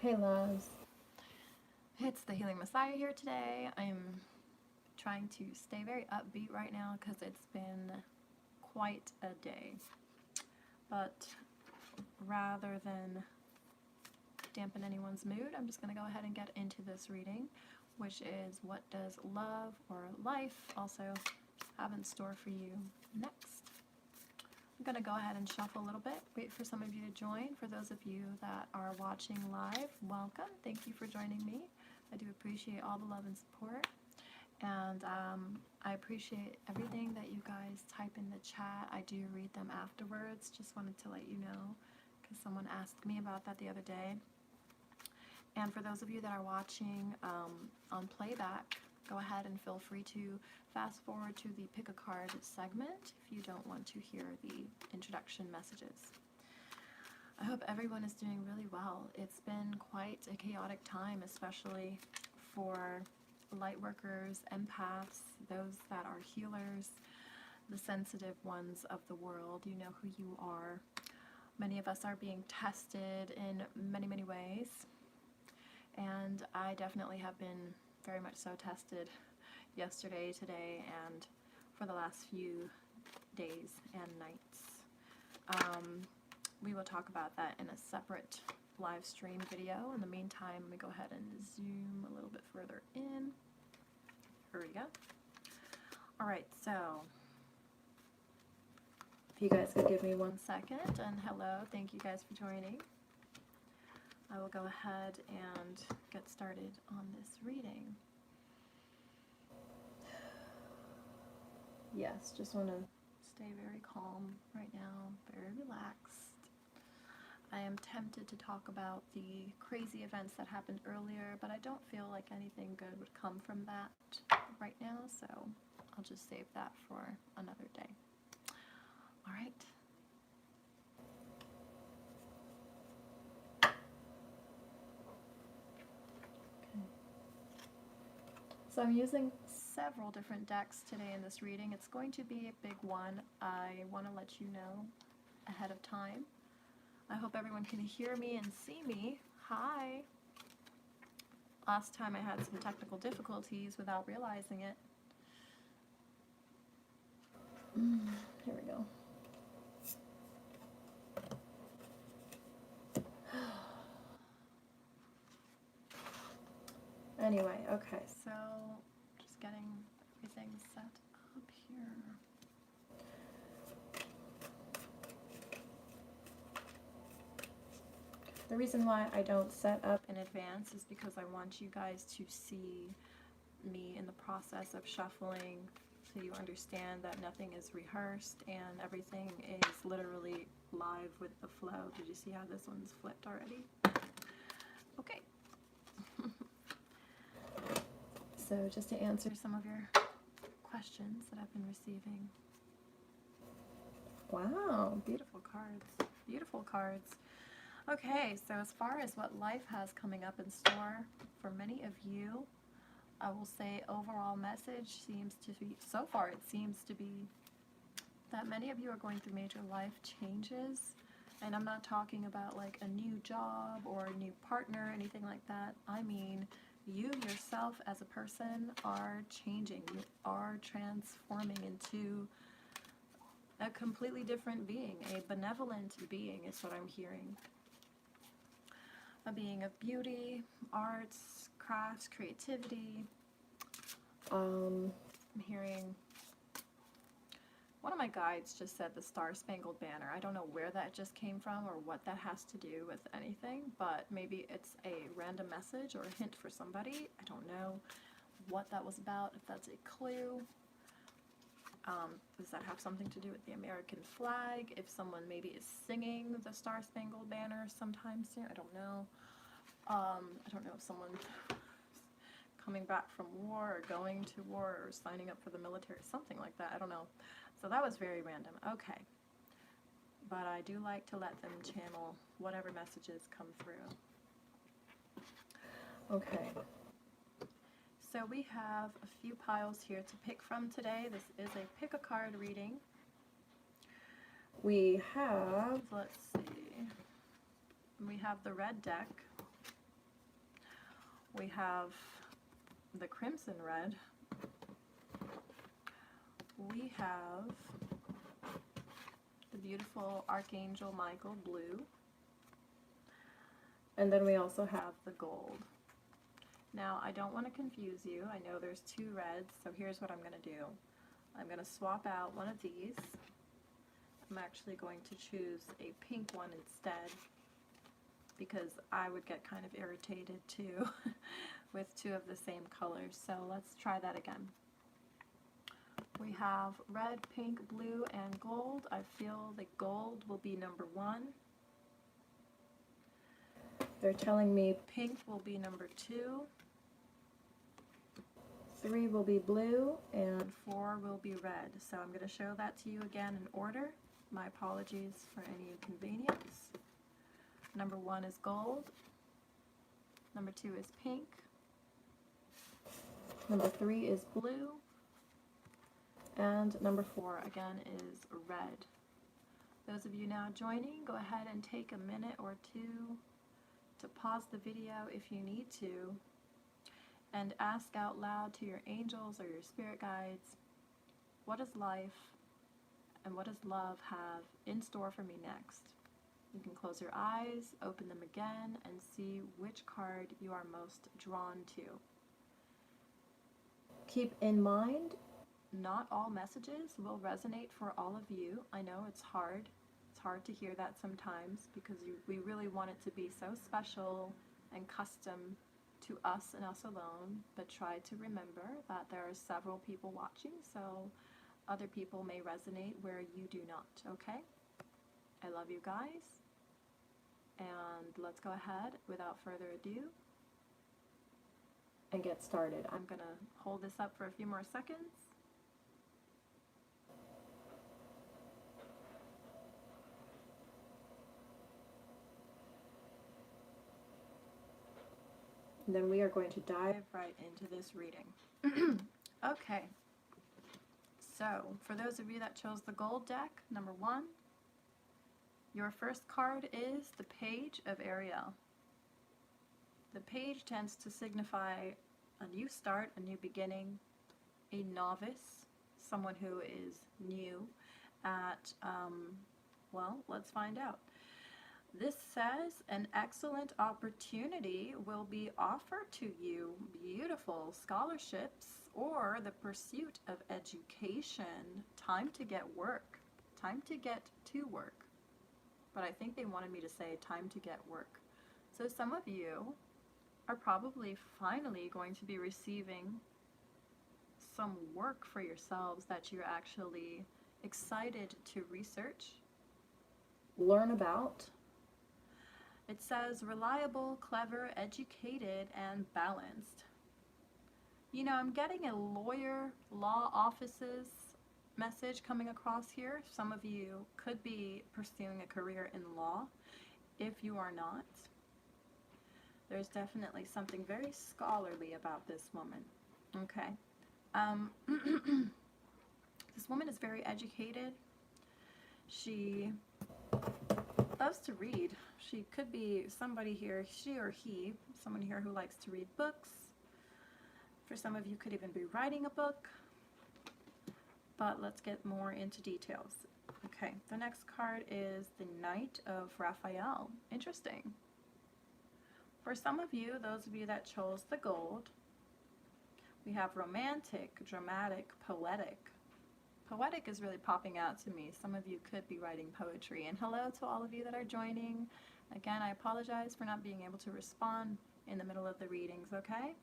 Hey loves, it's the Healing Messiah here today. I'm trying to stay very upbeat right now because it's been quite a day. But rather than dampen anyone's mood, I'm just going to go ahead and get into this reading, which is what does love or life also have in store for you next. I'm going to go ahead and shuffle a little bit, wait for some of you to join. For those of you that are watching live, welcome. Thank you for joining me. I do appreciate all the love and support. And I appreciate everything that you guys type in the chat. I do read them afterwards. Just wanted to let you know because someone asked me about that the other day. And for those of you that are watching on playback, go ahead and feel free to fast forward to the pick a card segment if you don't want to hear the introduction messages. I hope everyone is doing really well. It's been quite a chaotic time, especially for light workers, empaths, those that are healers, the sensitive ones of the world. You know who you are. Many of us are being tested in many, many ways. And I definitely have been very much so tested yesterday, today, and for the last few days and nights. We will talk about that in a separate live stream video. In the meantime, let me go ahead and zoom a little bit further in. Here we go. Alright, so if you guys could give me 1 second, and hello, thank you guys for joining. I will go ahead and get started on this reading. Yes, just want to stay very calm right now, very relaxed. I am tempted to talk about the crazy events that happened earlier, but I don't feel like anything good would come from that right now, so I'll just save that for another day. All right. So I'm using several different decks today in this reading. It's going to be a big one. I want to let you know ahead of time. I hope everyone can hear me and see me. Hi! Last time I had some technical difficulties without realizing it. Here we go. Anyway, okay, so just getting everything set up here. The reason why I don't set up in advance is because I want you guys to see me in the process of shuffling so you understand that nothing is rehearsed and everything is literally live with the flow. Did you see how this one's flipped already? Okay. So just to answer some of your questions that I've been receiving. Wow, beautiful cards. Beautiful cards. Okay, so as far as what life has coming up in store for many of you, I will say overall message seems to be, so far it seems to be that many of you are going through major life changes. And I'm not talking about like a new job or a new partner or anything like that. I mean, you yourself as a person are changing. You are transforming into a completely different being. A benevolent being is what I'm hearing. A being of beauty, arts, crafts, creativity. I'm hearing, one of my guides just said the Star-Spangled Banner. I don't know where that just came from or what that has to do with anything, but maybe it's a random message or a hint for somebody. I don't know what that was about, if that's a clue. Does that have something to do with the American flag? If someone maybe is singing the Star-Spangled Banner sometime soon, I don't know. I don't know if someone coming back from war or going to war or signing up for the military, something like that, I don't know. So that was very random. Okay. But I do like to let them channel whatever messages come through. Okay. So we have a few piles here to pick from today. This is a pick a card reading. We have, let's see, we have the red deck, We have the crimson red. We have the beautiful Archangel Michael blue. And then we also have the gold. Now, I don't want to confuse you. I know there's two reds, so here's what I'm going to do. I'm going to swap out one of these. I'm actually going to choose a pink one instead, because I would get kind of irritated too with two of the same colors. So let's try that again. We have red, pink, blue, and gold. I feel the gold will be number 1. They're telling me pink will be number 2, 3 will be blue, and 4 will be red. So I'm going to show that to you again in order. My apologies for any inconvenience. Number 1 is gold. Number 2 is pink. Number 3 is blue. And number 4 again is red. Those of you now joining, go ahead and take a minute or two to pause the video if you need to, and ask out loud to your angels or your spirit guides, what does life and what does love have in store for me next? You can close your eyes, open them again, and see which card you are most drawn to. Keep in mind, not all messages will resonate for all of you. I know it's hard. It's hard to hear that sometimes because we really want it to be so special and custom to us and us alone, but try to remember that there are several people watching, so other people may resonate where you do not, okay? I love you guys, and let's go ahead without further ado and get started. I'm gonna hold this up for a few more seconds. And then we are going to dive right into this reading. Okay, so for those of you that chose the gold deck, number 1, your first card is the Page of Ariel. The page tends to signify a new start, a new beginning, a novice, someone who is new at, well, let's find out. This says an excellent opportunity will be offered to you, beautiful scholarships, or the pursuit of education. Time to get work, time to get to work. But I think they wanted me to say time to get work. So some of you are probably finally going to be receiving some work for yourselves that you're actually excited to research, learn about. It says reliable, clever, educated, and balanced. You know, I'm getting a lawyer, law offices message coming across here. Some of you could be pursuing a career in law. If you are not, there's definitely something very scholarly about this woman. Okay. This woman is very educated. She loves to read. She could be somebody here, she or he, someone here who likes to read books. For some of you, could even be writing a book. But let's get more into details. Okay, the next card is the Knight of Raphael. Interesting. For some of you, those of you that chose the gold, we have romantic, dramatic, poetic. Poetic is really popping out to me. Some of you could be writing poetry. And hello to all of you that are joining. Again, I apologize for not being able to respond in the middle of the readings, okay?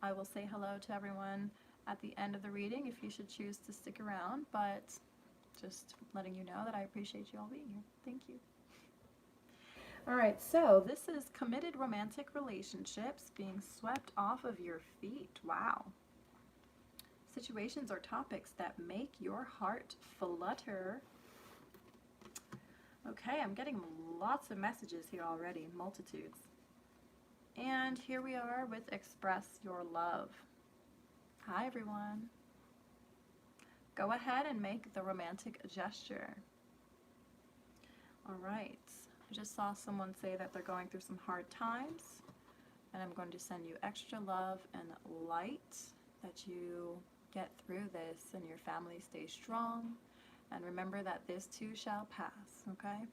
I will say hello to everyone at the end of the reading if you should choose to stick around, but just letting you know that I appreciate you all being here. Thank you. All right, so this is committed romantic relationships being swept off of your feet. Wow. Situations or topics that make your heart flutter. Okay, I'm getting lots of messages here already, multitudes. And here we are with Express Your Love. Hi, everyone. Go ahead and make the romantic gesture. All right. I just saw someone say that they're going through some hard times. And I'm going to send you extra love and light, that you get through this and your family stays strong. And remember that this too shall pass, okay?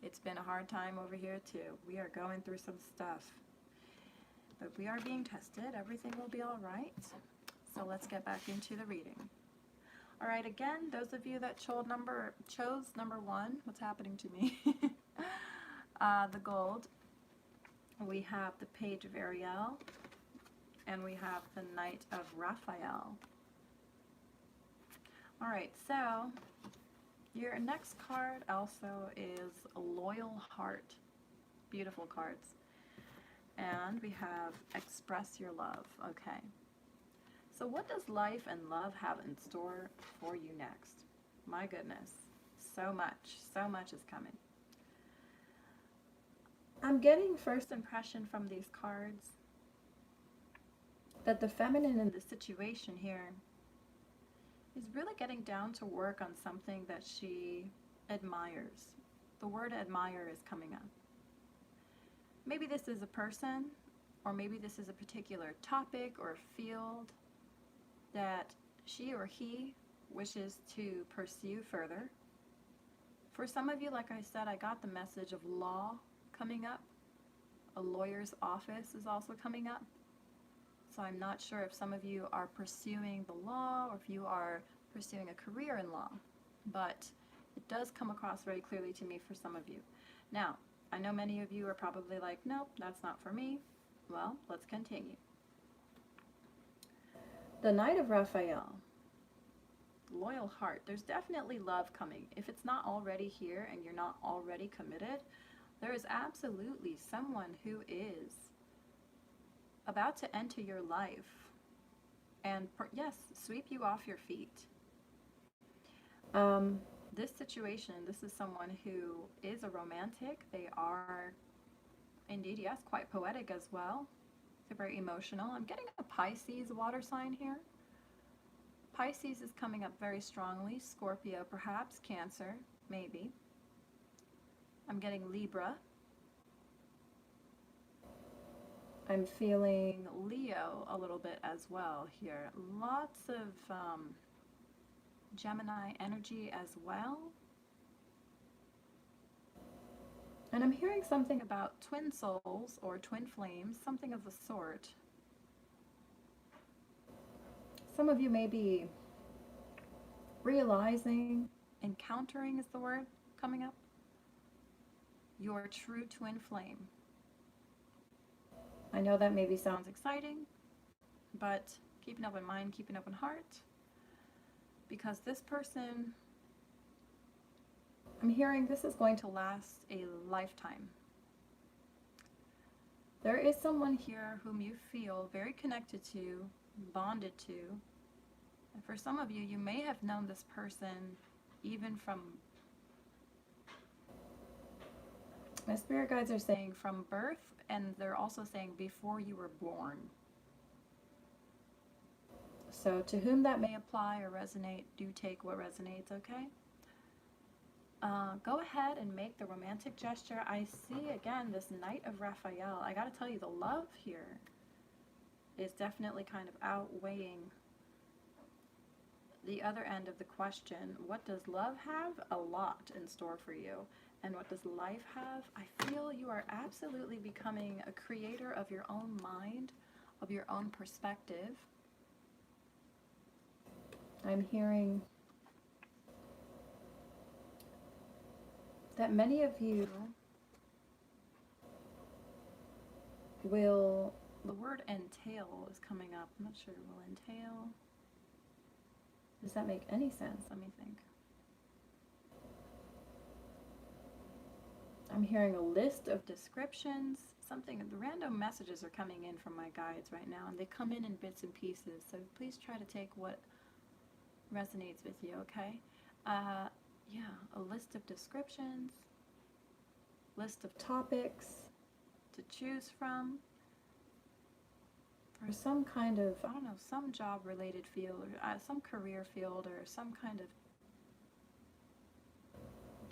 It's been a hard time over here too. We are going through some stuff. But we are being tested. Everything will be all right. So let's get back into the reading. All right, again, those of you that chose number 1, what's happening to me? The gold. We have the Page of Ariel, and we have the Knight of Raphael. All right, so your next card also is a Loyal Heart. Beautiful cards. And we have Express Your Love. Okay. So what does life and love have in store for you next? My goodness. So much is coming. I'm getting first impression from these cards that the feminine in the situation here is really getting down to work on something that she admires. The word admire is coming up. Maybe this is a person, or maybe this is a particular topic or field that she or he wishes to pursue further. For some of you, like I said, I got the message of law coming up. A lawyer's office is also coming up. So I'm not sure if some of you are pursuing the law or if you are pursuing a career in law, but it does come across very clearly to me for some of you. Now, I know many of you are probably like, nope, that's not for me. Well, let's continue. The Knight of Raphael. Loyal Heart. There's definitely love coming. If it's not already here and you're not already committed, there is absolutely someone who is about to enter your life and, yes, sweep you off your feet. This situation, this is someone who is a romantic. They are indeed, yes, quite poetic as well. They're very emotional. I'm getting a Pisces water sign here. Pisces is coming up very strongly. Scorpio, perhaps. Cancer, maybe. I'm getting Libra. I'm feeling Leo a little bit as well here. Lots of Gemini energy as well. And I'm hearing something about twin souls or twin flames, something of the sort. Some of you may be realizing, encountering is the word coming up, your true twin flame. I know that maybe sounds exciting, but keep an open mind, keep an open heart, because this person, I'm hearing this is going to last a lifetime. There is someone here whom you feel very connected to, bonded to. And for some of you, you may have known this person even from, my spirit guides are saying from birth, and they're also saying before you were born. So to whom that may apply or resonate, do take what resonates, okay? Go ahead and make the romantic gesture. I see, again, this Knight of Raphael. I gotta tell you, the love here is definitely kind of outweighing the other end of the question. What does love have? A lot in store for you. And what does life have? I feel you are absolutely becoming a creator of your own mind, of your own perspective. I'm hearing that many of you will, the word entail is coming up. I'm not sure, will entail. Does that make any sense? Let me think. I'm hearing a list of descriptions, something, the random messages are coming in from my guides right now, and they come in bits and pieces, so please try to take what resonates with you, okay? Yeah, a list of descriptions, list of topics to choose from, for some kind of, I don't know, some job-related field, or some career field, or some kind of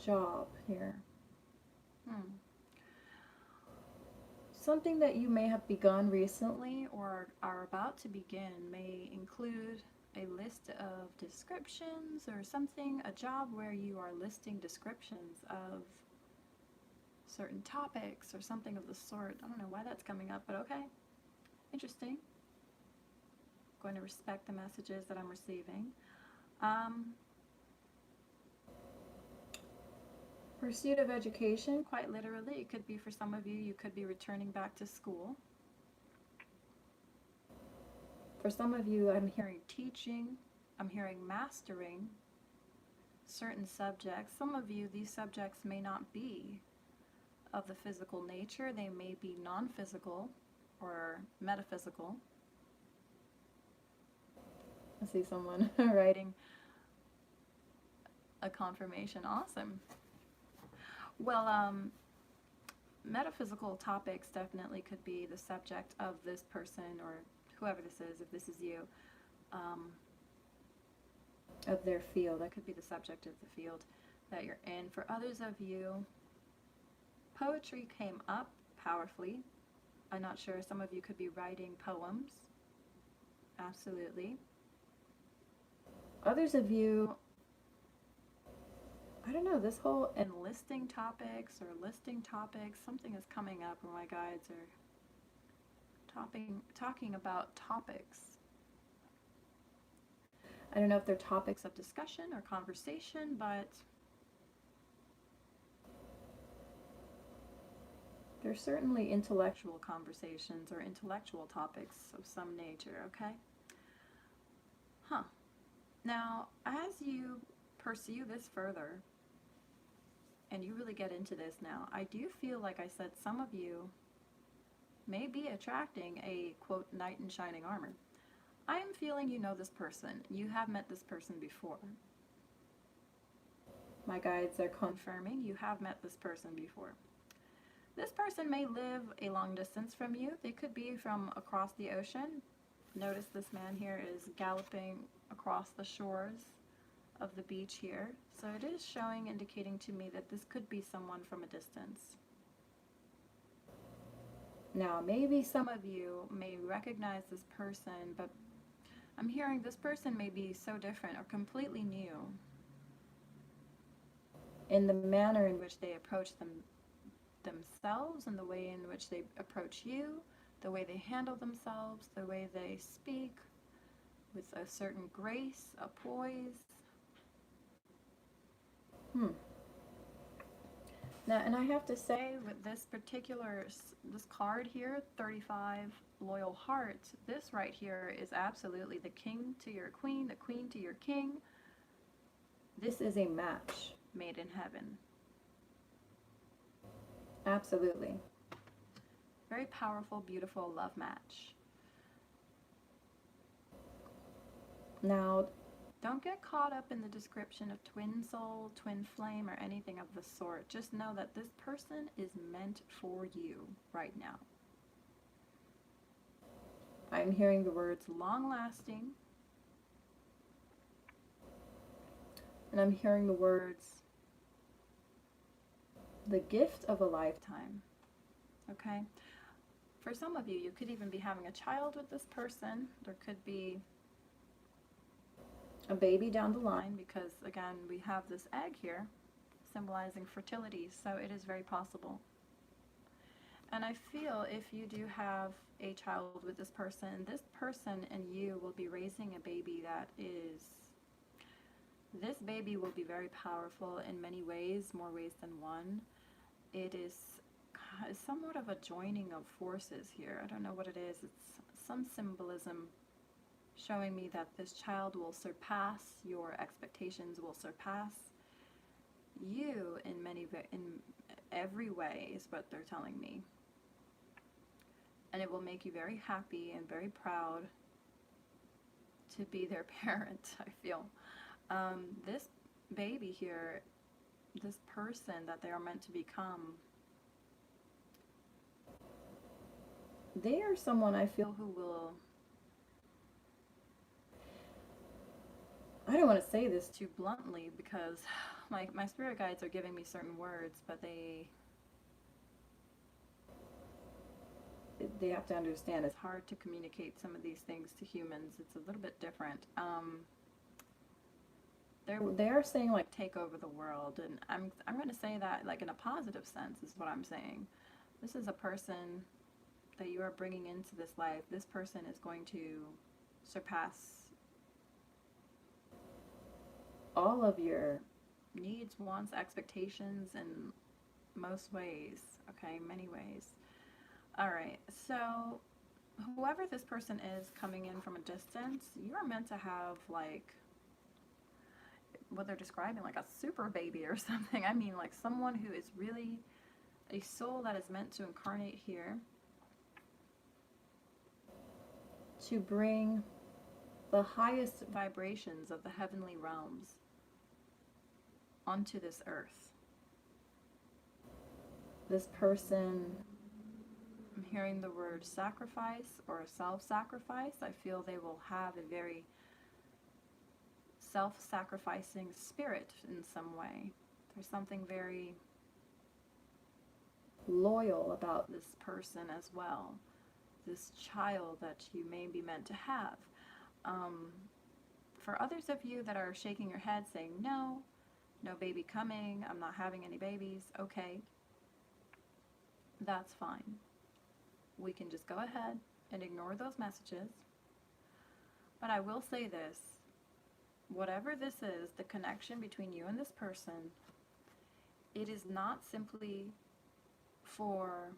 job here. Something that you may have begun recently or are about to begin may include a list of descriptions or something, a job where you are listing descriptions of certain topics or something of the sort. I don't know why that's coming up, but okay. Interesting. Going to respect the messages that I'm receiving. Pursuit of education, quite literally. It could be for some of you, you could be returning back to school. For some of you, I'm hearing teaching, I'm hearing mastering certain subjects. Some of you, these subjects may not be of the physical nature. They may be non-physical or metaphysical. I see someone writing a confirmation. Awesome. Well, metaphysical topics definitely could be the subject of this person or whoever this is, if this is you, of their field. That could be the subject of the field that you're in. For others of you, poetry came up powerfully. I'm not sure, some of you could be writing poems. Absolutely. Others of you, I don't know, this whole enlisting topics or listing topics, something is coming up where my guides are talking about topics. I don't know if they're topics of discussion or conversation, but they're certainly intellectual conversations or intellectual topics of some nature, okay? Now, as you pursue this further, and you really get into this now, I do feel, like I said, some of you may be attracting a, quote, knight in shining armor. I am feeling you know this person. You have met this person before. My guides are confirming you have met this person before. This person may live a long distance from you. They could be from across the ocean. Notice this man here is galloping across the shores of the beach here. So it is showing, indicating to me that this could be someone from a distance. Now, maybe some of you may recognize this person, but I'm hearing this person may be so different or completely new in the manner in which they approach themselves and the way in which they approach you, the way they handle themselves, the way they speak with a certain grace, a poise. Now, and I have to say, with this card here, 35 loyal hearts, this right here is absolutely the king to your queen, the queen to your king. This is a match made in heaven. Absolutely. Very powerful, beautiful love match. Now, don't get caught up in the description of twin soul, twin flame, or anything of the sort. Just know that this person is meant for you right now. I'm hearing the words long-lasting, and I'm hearing the words the gift of a lifetime. Okay? For some of you, you could even be having a child with this person. There could be a baby down the line because, again, we have this egg here symbolizing fertility, so it is very possible. And I feel if you do have a child with this person and you will be raising a baby that is, this baby will be very powerful in many ways, more ways than one. It is somewhat of a joining of forces here. I don't know what it is. It's some symbolism showing me that this child will surpass your expectations, will surpass you in every way is what they're telling me. And it will make you very happy and very proud to be their parent, I feel. This baby here, this person that they are meant to become, they are someone I feel who will, I don't want to say this too bluntly because my spirit guides are giving me certain words, but they have to understand it's hard to communicate some of these things to humans. It's a little bit different. They're saying like take over the world, and I'm going to say that like in a positive sense is what I'm saying. This is a person that you are bringing into this life. This person is going to surpass all of your needs, wants, expectations in most ways, okay, many ways. All right, so whoever this person is coming in from a distance, you are meant to have like what they're describing, like a super baby or something. I mean, like someone who is really a soul that is meant to incarnate here to bring the highest vibrations of the heavenly realms onto this earth. This person, I'm hearing the word sacrifice or self-sacrifice. I feel they will have a very self-sacrificing spirit in some way. There's something very loyal about this person as well. This child that you may be meant to have. For others of you that are shaking your head saying, no, no baby coming, I'm not having any babies, okay, that's fine. We can just go ahead and ignore those messages. But I will say this, whatever this is, the connection between you and this person, it is not simply for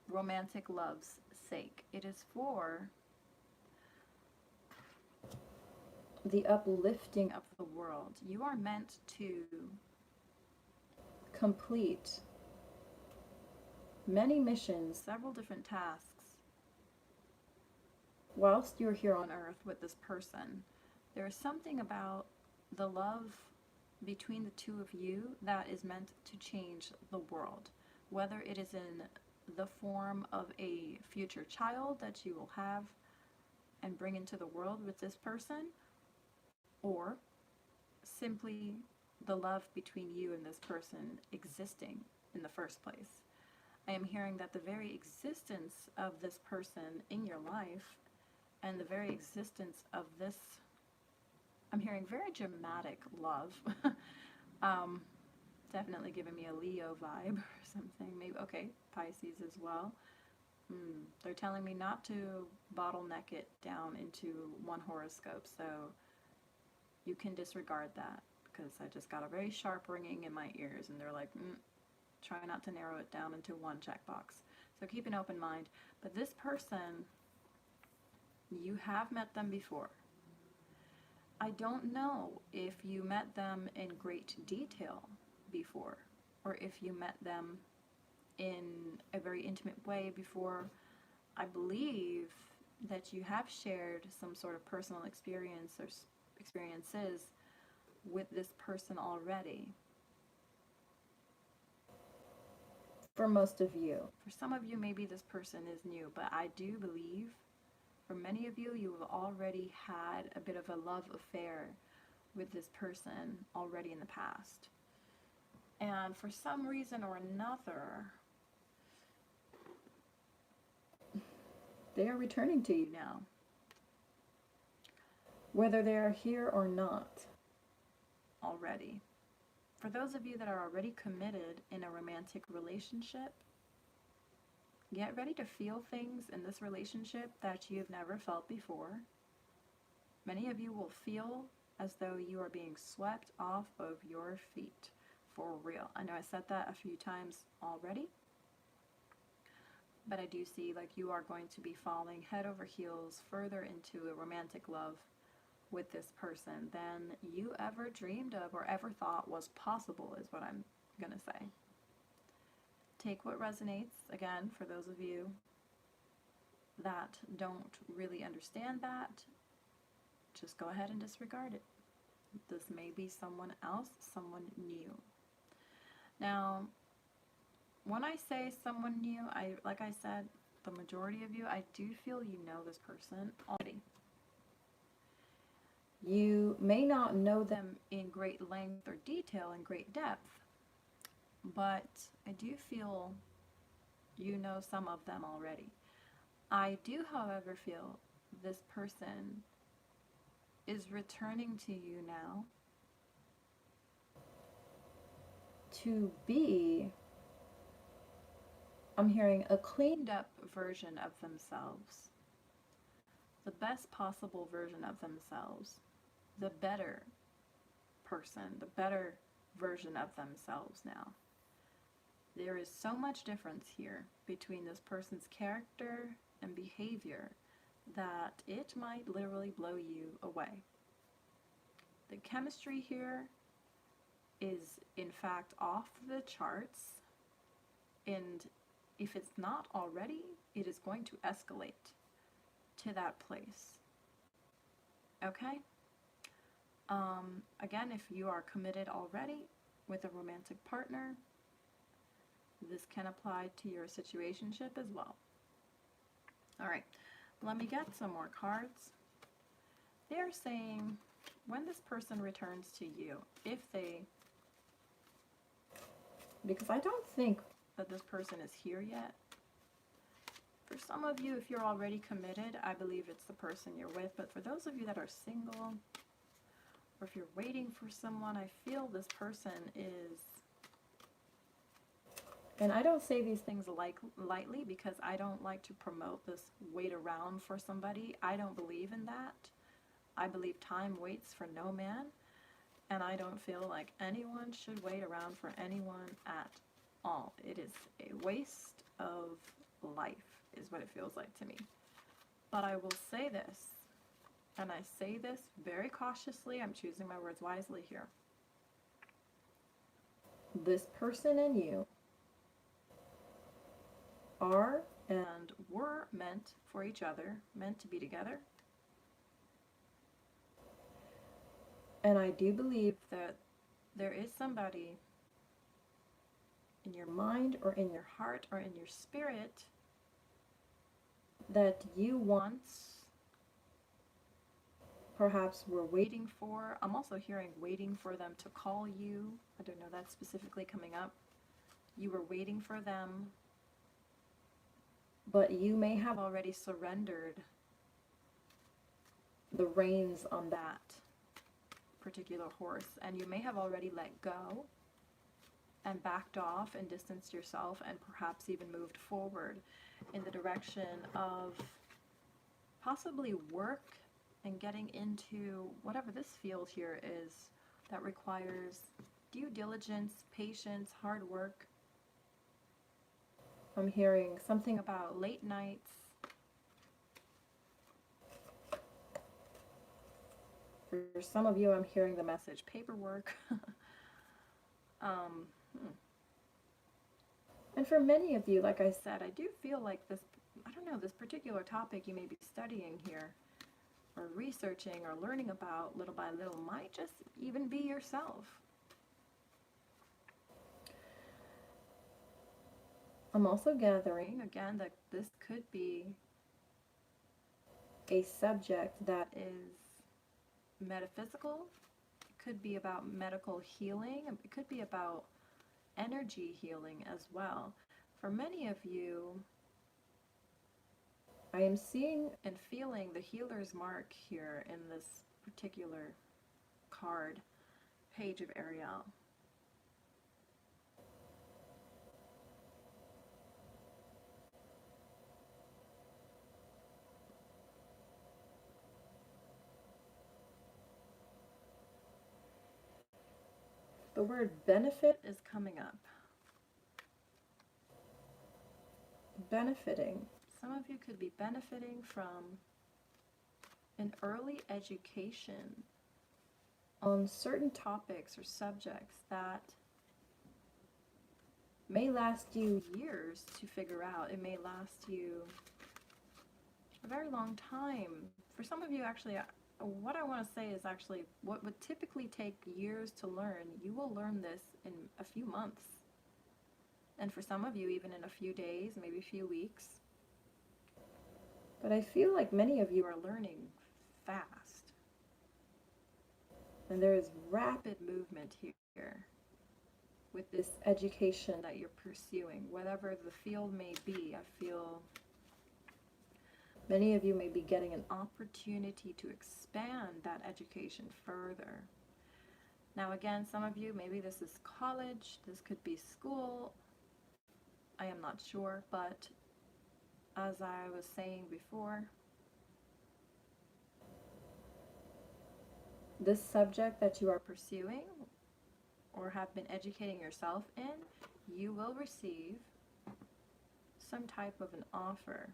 romantic love's sake. It is for the uplifting of the world. You are meant to complete many missions, several different tasks, whilst you're here on earth with this person. There is something about the love between the two of you that is meant to change the world, whether it is in the form of a future child that you will have and bring into the world with this person, or simply the love between you and this person existing in the first place. I am hearing that the very existence of this person in your life and the very existence of this, I'm hearing very dramatic love. Definitely giving me a Leo vibe or something. Maybe, okay, Pisces as well. They're telling me not to bottleneck it down into one horoscope, so you can disregard that, because I just got a very sharp ringing in my ears, and they're like, try not to narrow it down into one checkbox. So keep an open mind. But this person, you have met them before. I don't know if you met them in great detail before, or if you met them in a very intimate way before. I believe that you have shared some sort of personal experience or experiences with this person already. For most of you. For some of you, maybe this person is new, but I do believe for many of you, you have already had a bit of a love affair with this person already in the past. And for some reason or another, they are returning to you now. Whether they are here or not already. For those of you that are already committed in a romantic relationship, get ready to feel things in this relationship that you've never felt before. Many of you will feel as though you are being swept off of your feet. For real. I know I said that a few times already, but I do see like you are going to be falling head over heels further into a romantic love with this person than you ever dreamed of or ever thought was possible, is what I'm gonna say. Take what resonates. Again, for those of you that don't really understand that, just go ahead and disregard it. This may be someone else, someone new. Now, when I say someone new, like I said, the majority of you, I do feel you know this person already. You may not know them in great length or detail and great depth, but I do feel you know some of them already. I do, however, feel this person is returning to you now to be, I'm hearing, a cleaned up version of themselves, the best possible version of themselves, the better person, the better version of themselves now. There is so much difference here between this person's character and behavior that it might literally blow you away. The chemistry here is in fact off the charts, and if it's not already, it is going to escalate to that place. Okay? Again, if you are committed already with a romantic partner, this can apply to your situationship as well. All right, let me get some more cards. They're saying when this person returns to you, if they, because I don't think that this person is here yet. For some of you, if you're already committed, I believe it's the person you're with. But for those of you that are single, or if you're waiting for someone, I feel this person is, and I don't say these things lightly because I don't like to promote this wait around for somebody. I don't believe in that. I believe time waits for no man, and I don't feel like anyone should wait around for anyone at all. It is a waste of life, is what it feels like to me. But I will say this, and I say this very cautiously. I'm choosing my words wisely here. This person and you are and were meant for each other, meant to be together. And I do believe that there is somebody in your mind or in your heart or in your spirit that you once perhaps were waiting for. I'm also hearing waiting for them to call you. I don't know, that's specifically coming up. You were waiting for them, but you may have already surrendered the reins on that particular horse, and you may have already let go and backed off and distanced yourself and perhaps even moved forward in the direction of possibly work and getting into whatever this field here is that requires due diligence, patience, hard work. I'm hearing something about late nights. For some of you, I'm hearing the message paperwork. And for many of you, like I said, I do feel like this, I don't know, this particular topic you may be studying here or researching or learning about little by little might just even be yourself. I'm also gathering, again, that this could be a subject that is metaphysical. It could be about medical healing. It could be about energy healing as well. For many of you, I am seeing and feeling the healer's mark here in this particular card, Page of Ariel. The word benefit is coming up. Benefiting. Some of you could be benefiting from an early education on certain topics or subjects that may last you years to figure out. It may last you a very long time. For some of you, actually, what I want to say is actually what would typically take years to learn, you will learn this in a few months. And for some of you, even in a few days, maybe a few weeks. But I feel like many of you are learning fast. And there is rapid movement here with this education that you're pursuing, whatever the field may be. I feel Many of you may be getting an opportunity to expand that education further. Now again, some of you, maybe this is college, this could be school, I am not sure, but as I was saying before, this subject that you are pursuing or have been educating yourself in, you will receive some type of an offer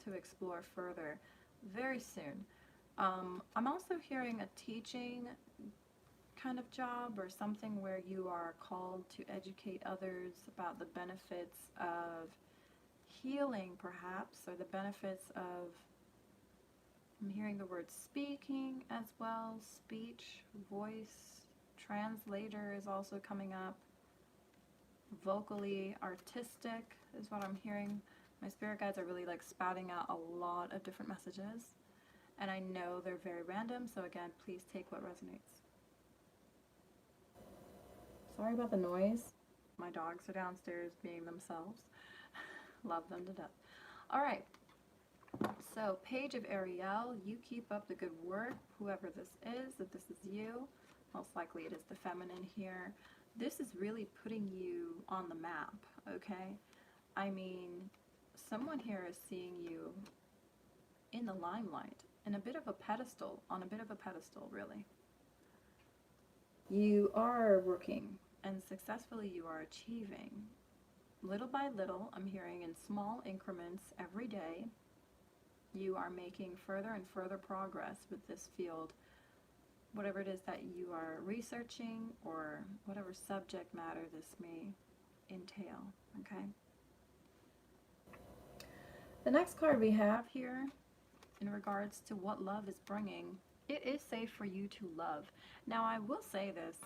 to explore further very soon. I'm also hearing a teaching kind of job or something where you are called to educate others about the benefits of healing, perhaps, or the benefits of, I'm hearing the word speaking as well, speech, voice, translator is also coming up. Vocally artistic is what I'm hearing. My spirit guides are really like spouting out a lot of different messages, and I know they're very random, so again, please take what resonates. Sorry about the noise. My dogs are downstairs being themselves. Love them to death. All right. So, Page of Ariel, you keep up the good work, whoever this is, if this is you. Most likely it is the feminine here. This is really putting you on the map, okay? I mean, someone here is seeing you in the limelight, in a bit of a pedestal, on a bit of a pedestal, really. You are working, and successfully you are achieving. Little by little, I'm hearing in small increments every day, you are making further and further progress with this field, whatever it is that you are researching or whatever subject matter this may entail, okay? The next card we have here in regards to what love is bringing, it is safe for you to love. Now, I will say this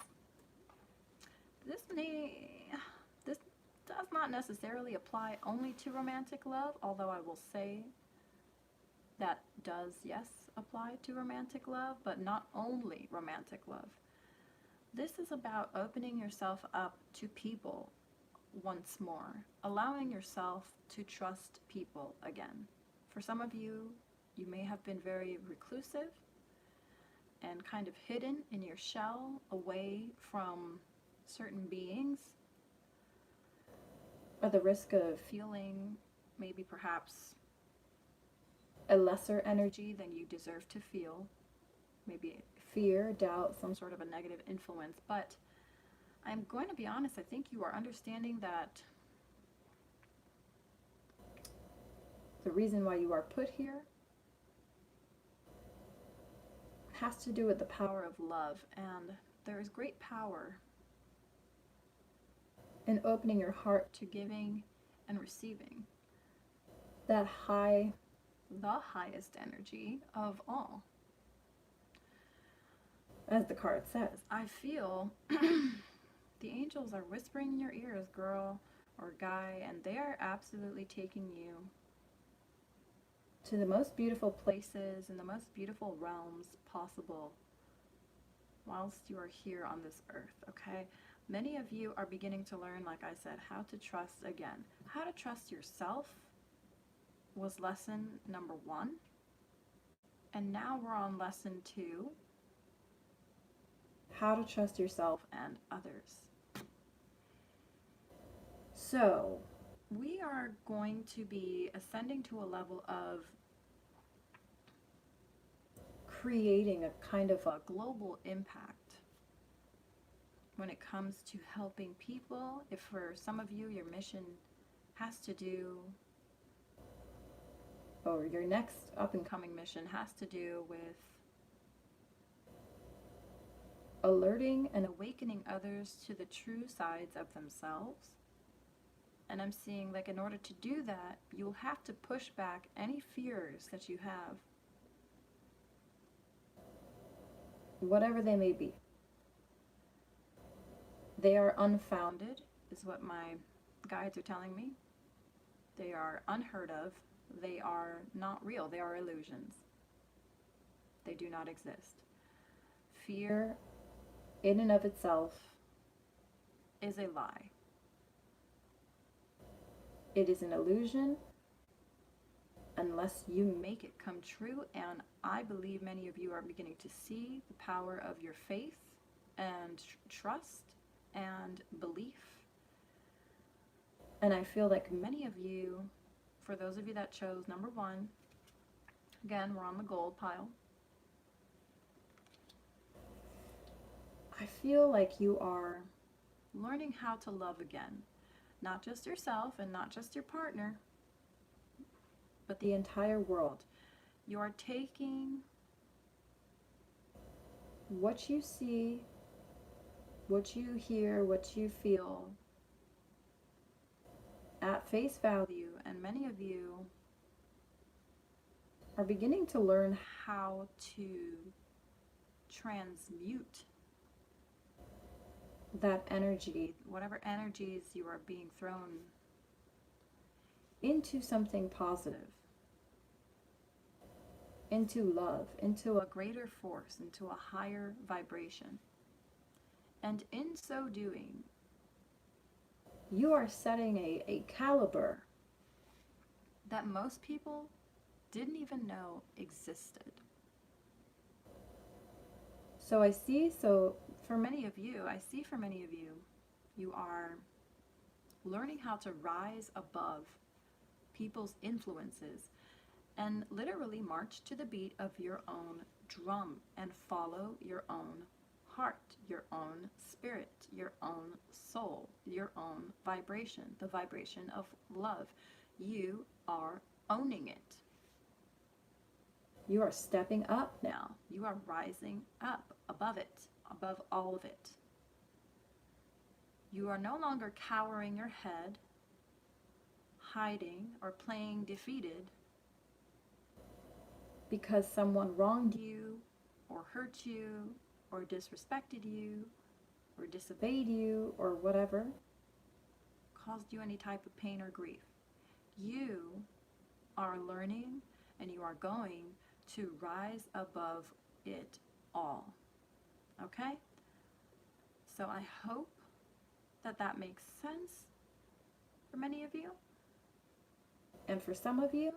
does not necessarily apply only to romantic love, although I will say that does, yes, apply to romantic love, but not only romantic love. This is about opening yourself up to people once more, allowing yourself to trust people again. For some of you, you may have been very reclusive and kind of hidden in your shell, away from certain beings, at the risk of feeling maybe perhaps a lesser energy than you deserve to feel, maybe fear, doubt, some sort of a negative influence. But I'm going to be honest, I think you are understanding that the reason why you are put here has to do with the power of love, and there is great power in opening your heart to giving and receiving that the highest energy of all. As the card says, I feel the angels are whispering in your ears, girl or guy, and they are absolutely taking you to the most beautiful places and the most beautiful realms possible whilst you are here on this earth, okay? Many of you are beginning to learn, like I said, how to trust again. How to trust yourself was lesson number 1. And now we're on lesson 2. How to trust yourself and others. So, we are going to be ascending to a level of creating a kind of a global impact when it comes to helping people. If for some of you your mission has to do, or your next up and coming mission has to do with alerting and awakening others to the true sides of themselves. And I'm seeing, like, in order to do that, you'll have to push back any fears that you have, whatever they may be. They are unfounded, is what my guides are telling me. They are unheard of. They are not real. They are illusions. They do not exist. Fear, in and of itself, is a lie. It is an illusion. unless you make it come true. And I believe many of you are beginning to see the power of your faith and trust and belief. And I feel like many of you, for those of you that chose number 1, again, we're on the gold pile. I feel like you are learning how to love again. Not just yourself and not just your partner, but the entire world. You are taking what you see, what you hear, what you feel at face value, and many of you are beginning to learn how to transmute that energy, whatever energies you are being thrown, into something positive, into love, into a greater force, into a higher vibration. And in so doing, you are setting a caliber that most people didn't even know existed. So for many of you, you are learning how to rise above people's influences and literally march to the beat of your own drum and follow your own heart, your own spirit, your own soul, your own vibration, the vibration of love. You are owning it. You are stepping up now. You are rising up above it, above all of it. You are no longer cowering your head, hiding, or playing defeated because someone wronged you, or hurt you, or disrespected you, or disobeyed you, or whatever caused you any type of pain or grief. You are learning and you are going to rise above it all. Okay? So I hope that makes sense for many of you. And for some of you,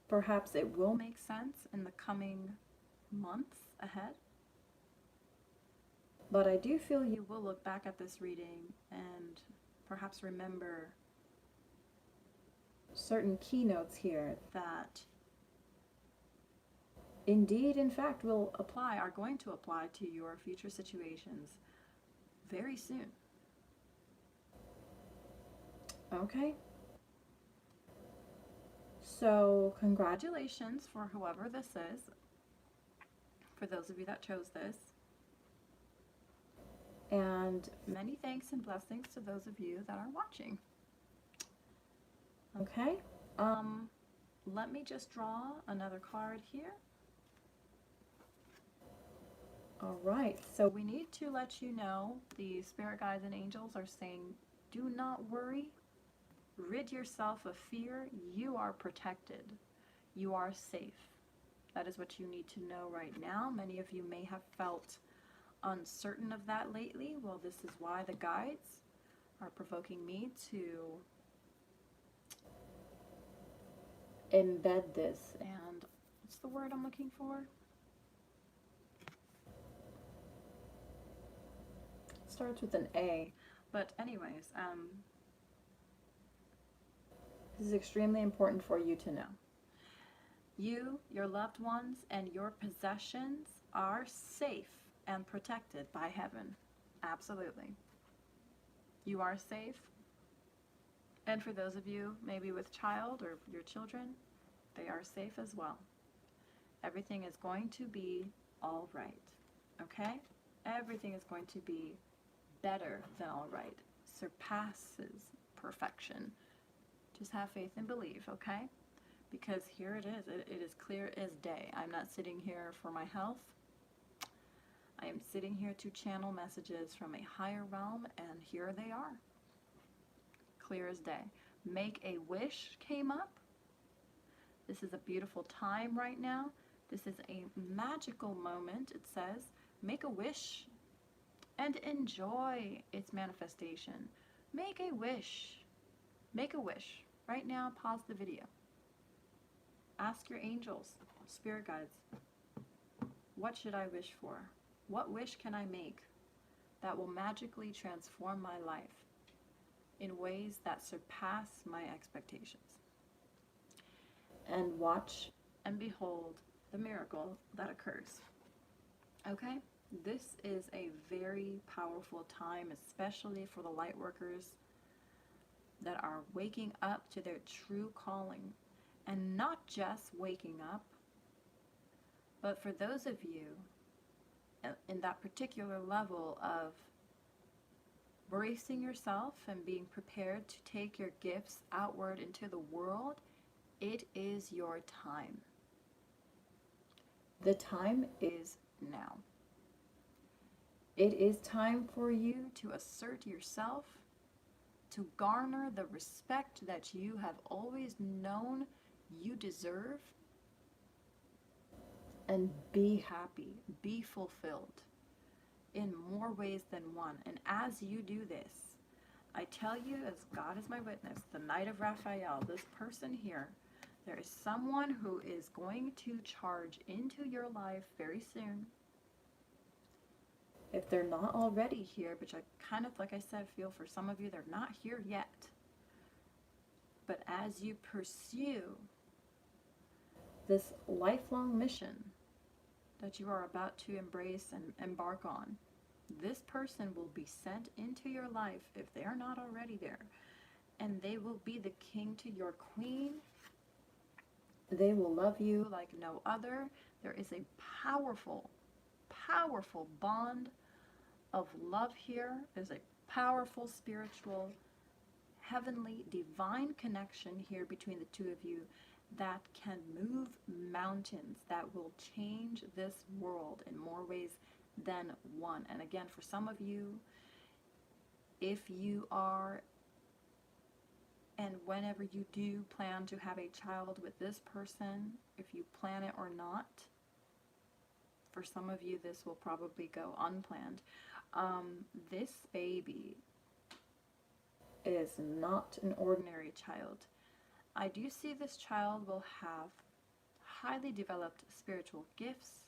perhaps it will make sense in the coming months ahead. But I do feel you will look back at this reading and perhaps remember certain keynotes here that indeed, in fact, are going to apply to your future situations very soon. Okay? So, congratulations for whoever this is, for those of you that chose this. And many thanks and blessings to those of you that are watching. Okay? Let me just draw another card here. All right, so we need to let you know the spirit guides and angels are saying, do not worry. Rid yourself of fear. You are protected. You are safe. That is what you need to know right now. Many of you may have felt uncertain of that lately. Well, this is why the guides are provoking me to embed this. And what's the word I'm looking for? It starts with an A. But anyways, this is extremely important for you to know. You, your loved ones, and your possessions are safe and protected by heaven. Absolutely. You are safe. And for those of you maybe with child or your children, they are safe as well. Everything is going to be all right. Okay? Everything is going to be better than all right. Surpasses perfection. Just have faith and believe, okay? Because here it is. It is clear as day. I'm not sitting here for my health. I am sitting here to channel messages from a higher realm, and here they are. Clear as day. Make a wish came up. This is a beautiful time right now. This is a magical moment, it says. Make a wish and enjoy its manifestation. Make a wish. Make a wish. Right now, pause the video. Ask your angels, spirit guides, what should I wish for? What wish can I make that will magically transform my life in ways that surpass my expectations? And watch and behold the miracle that occurs. Okay? This is a very powerful time, especially for the light workers that are waking up to their true calling. And not just waking up, but for those of you in that particular level of bracing yourself and being prepared to take your gifts outward into the world, it is your time. The time is now. It is time for you to assert yourself, to garner the respect that you have always known you deserve, and be happy, be fulfilled in more ways than one. And as you do this, I tell you, as God is my witness, the Knight of Raphael, this person here, there is someone who is going to charge into your life very soon. If they're not already here, which I kind of, like I said, feel for some of you, they're not here yet. But as you pursue this lifelong mission that you are about to embrace and embark on, this person will be sent into your life if they are not already there. And they will be the king to your queen. They will love you like no other. There is a powerful, powerful bond of love here. There's a powerful spiritual, heavenly, divine connection here between the two of you that can move mountains, that will change this world in more ways than one. And again, for some of you, if you are and whenever you do plan to have a child with this person, if you plan it or not, for some of you this will probably go unplanned. This baby is not an ordinary child. I do see this child will have highly developed spiritual gifts,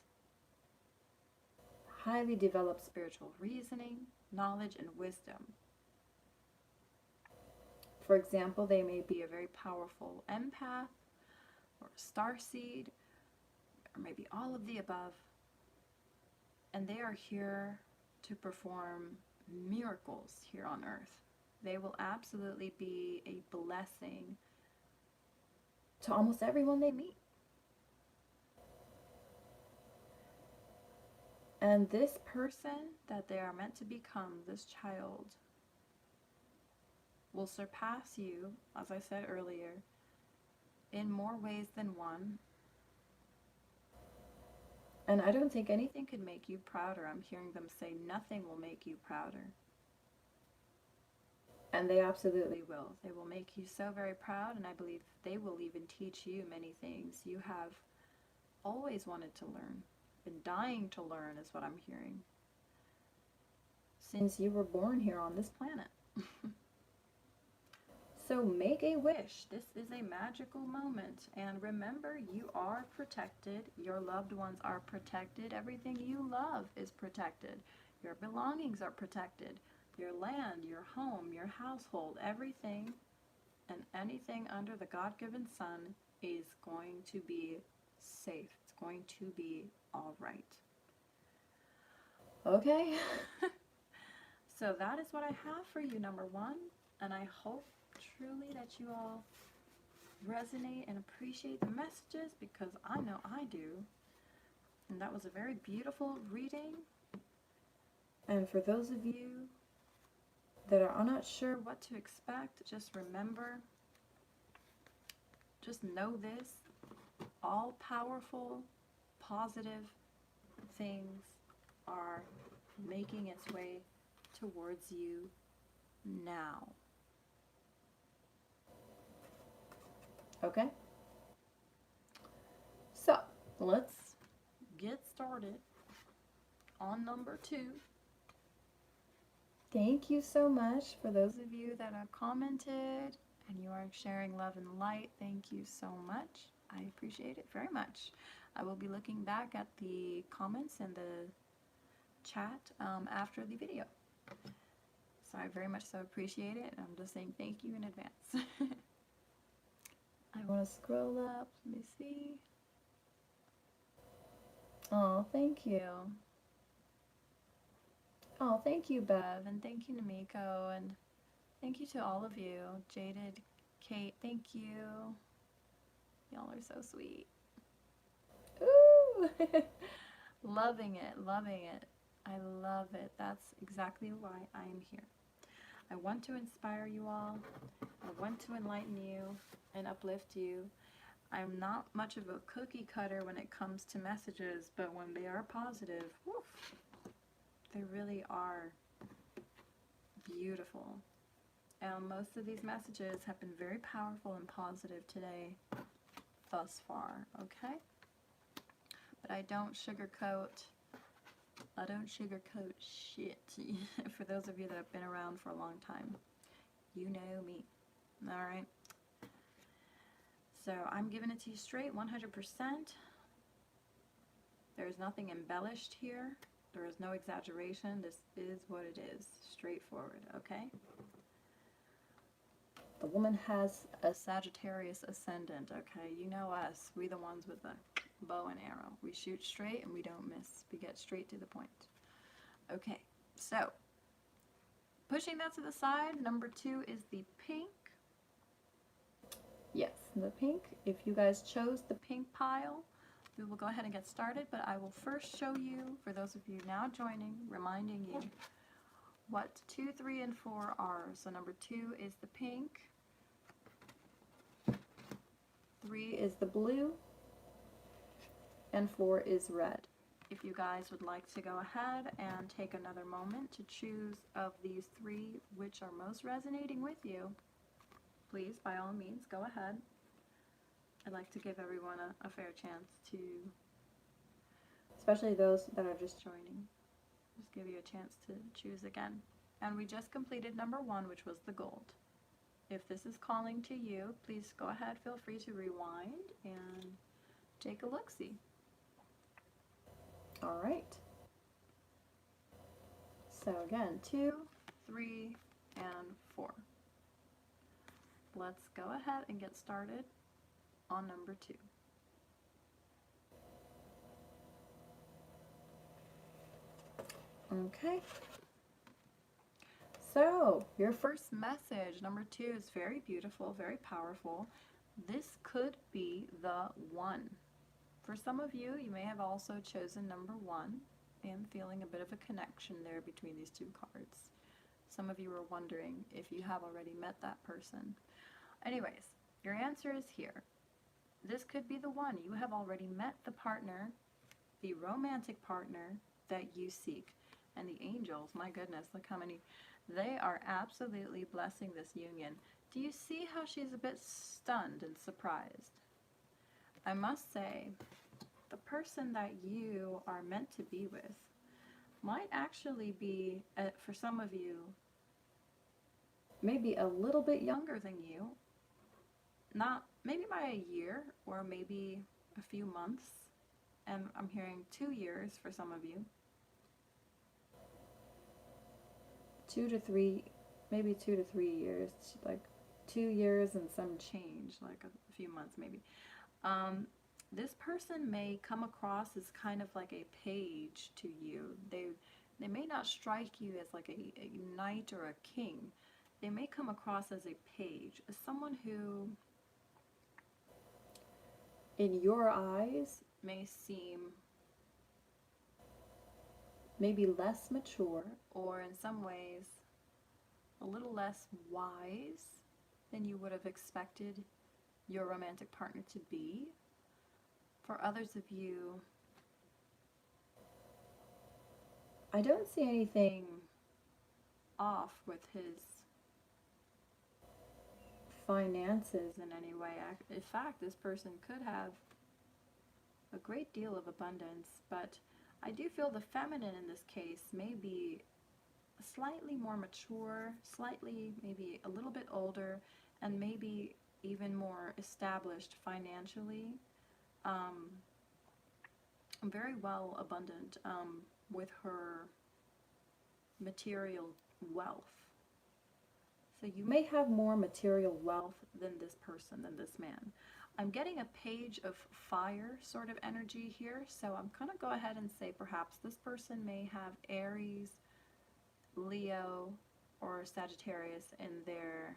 highly developed spiritual reasoning, knowledge, and wisdom. For example, they may be a very powerful empath or a starseed, or maybe all of the above. And they are here to perform miracles here on earth. They will absolutely be a blessing to almost everyone they meet. And this person that they are meant to become, this child, will surpass you, as I said earlier, in more ways than one. And I don't think anything could make you prouder. I'm hearing them say nothing will make you prouder. And they absolutely will. They will make you so very proud, and I believe they will even teach you many things you have always wanted to learn, been dying to learn is what I'm hearing, since you were born here on this planet. So make a wish. This is a magical moment. And remember, you are protected. Your loved ones are protected. Everything you love is protected. Your belongings are protected. Your land, your home, your household, everything and anything under the God-given sun is going to be safe. It's going to be all right. Okay? So that is what I have for you, number one. And I hope truly that you all resonate and appreciate the messages, because I know I do. And that was a very beautiful reading. And for those of you that are not sure what to expect, just remember, just know this: all powerful, positive things are making its way towards you now. Okay? So, let's get started on number 2. Thank you so much for those of you that have commented and you are sharing love and light. Thank you so much. I appreciate it very much. I will be looking back at the comments and the chat after the video. So I very much so appreciate it. I'm just saying thank you in advance. I want to scroll up. Let me see. Oh, thank you. Oh, thank you, Bev, and thank you, Namiko, and thank you to all of you. Jaded, Kate, thank you. Y'all are so sweet. Ooh! Loving it, loving it. I love it. That's exactly why I am here. I want to inspire you all. I want to enlighten you and uplift you. I'm not much of a cookie cutter when it comes to messages, but when they are positive, woof, they really are beautiful. And most of these messages have been very powerful and positive today thus far, okay? But I don't sugarcoat shit. For those of you that have been around for a long time, you know me. Alright? So I'm giving it to you straight, 100%. There's nothing embellished here. There is no exaggeration. This is what it is. Straightforward, okay? The woman has a Sagittarius ascendant, okay? You know us. We the ones with the bow and arrow. We shoot straight and we don't miss. We get straight to the point. Okay, so pushing that to the side, number 2 is the pink. Yes, the pink. If you guys chose the pink pile, we will go ahead and get started, but I will first show you, for those of you now joining, reminding you what 2, 3, and 4 are. So number 2 is the pink, 3 is the blue, and 4 is red. If you guys would like to go ahead and take another moment to choose of these 3 which are most resonating with you, please, by all means, go ahead. I'd like to give everyone a fair chance to, especially those that are just joining, just give you a chance to choose again. And we just completed number 1, which was the gold. If this is calling to you, please go ahead, feel free to rewind and take a look-see. All right. So again, 2, 3, and 4. Let's go ahead and get started on number 2. Okay. So, your first message, number 2, is very beautiful, very powerful. This could be the one. For some of you, you may have also chosen number 1 and feeling a bit of a connection there between these 2 cards. Some of you are wondering if you have already met that person. Anyways, your answer is here. This could be the one. You have already met the partner, the romantic partner that you seek. And the angels, my goodness, look how many. They are absolutely blessing this union. Do you see how she's a bit stunned and surprised? I must say, the person that you are meant to be with might actually be, for some of you, maybe a little bit younger than you. Not maybe by a year or maybe a few months. And I'm hearing 2 years for some of you. 2 to 3, maybe 2 to 3 years, like 2 years and some change, like a few months maybe. This person may come across as kind of like a page to you. They may not strike you as like a knight or a king. They may come across as a page, as someone who, in your eyes, may seem maybe less mature, or in some ways a little less wise than you would have expected your romantic partner to be. For others of you, I don't see anything off with his finances in any way. In fact, this person could have a great deal of abundance, but I do feel the feminine in this case may be slightly more mature, slightly maybe a little bit older, and maybe even more established financially, um, very well abundant with her material wealth. So you may have more material wealth than this person, than this man. I'm getting a page of fire sort of energy here, so I'm going to go ahead and say perhaps this person may have Aries, Leo, or Sagittarius in their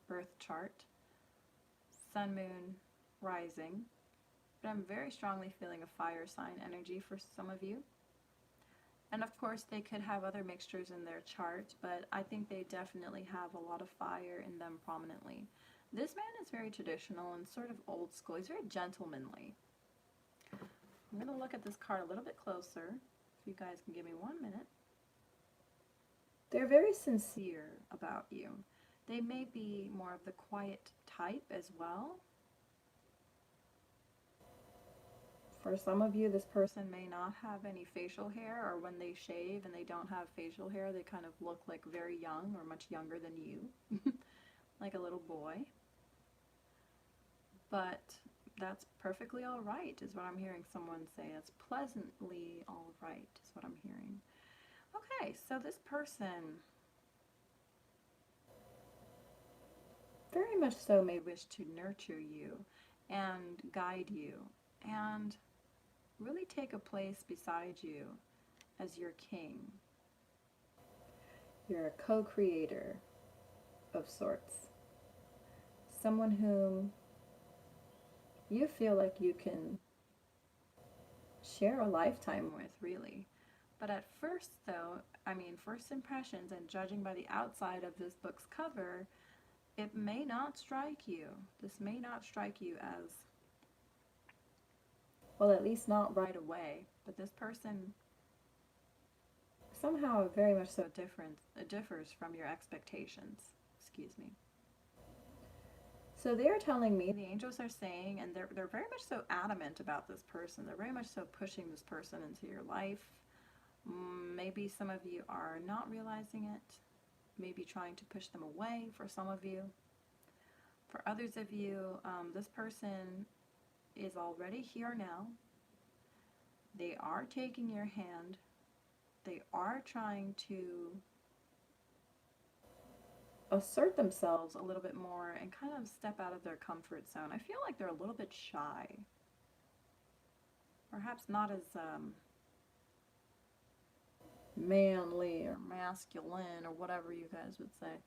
birth chart, sun, moon, rising. But I'm very strongly feeling a fire sign energy for some of you. And of course they could have other mixtures in their chart, but I think they definitely have a lot of fire in them prominently. This man is very traditional and sort of old school. He's very gentlemanly. I'm going to look at this card a little bit closer, if you guys can give me 1 minute. They're very sincere about you. They may be more of the quiet type as well. For some of you, this person may not have any facial hair, or when they shave and they don't have facial hair, they kind of look like very young or much younger than you, like a little boy. But that's perfectly all right, is what I'm hearing someone say. It's pleasantly all right, is what I'm hearing. Okay, so this person very much so may wish to nurture you and guide you and really take a place beside you as your king. You're a co-creator of sorts. Someone whom you feel like you can share a lifetime with, really. But at first, though, first impressions, and judging by the outside of this book's cover, it may not strike you. This may not strike you as, well, at least not right away. But this person somehow very much so differs from your expectations. Excuse me. So they're telling me, the angels are saying, and they're very much so adamant about this person. They're very much so pushing this person into your life. Maybe some of you are not realizing it. Maybe trying to push them away for some of you. For others of you, this person is already here now. They are taking your hand. They are trying to assert themselves a little bit more and kind of step out of their comfort zone. I feel like they're a little bit shy. Perhaps not as manly or masculine or whatever you guys would say,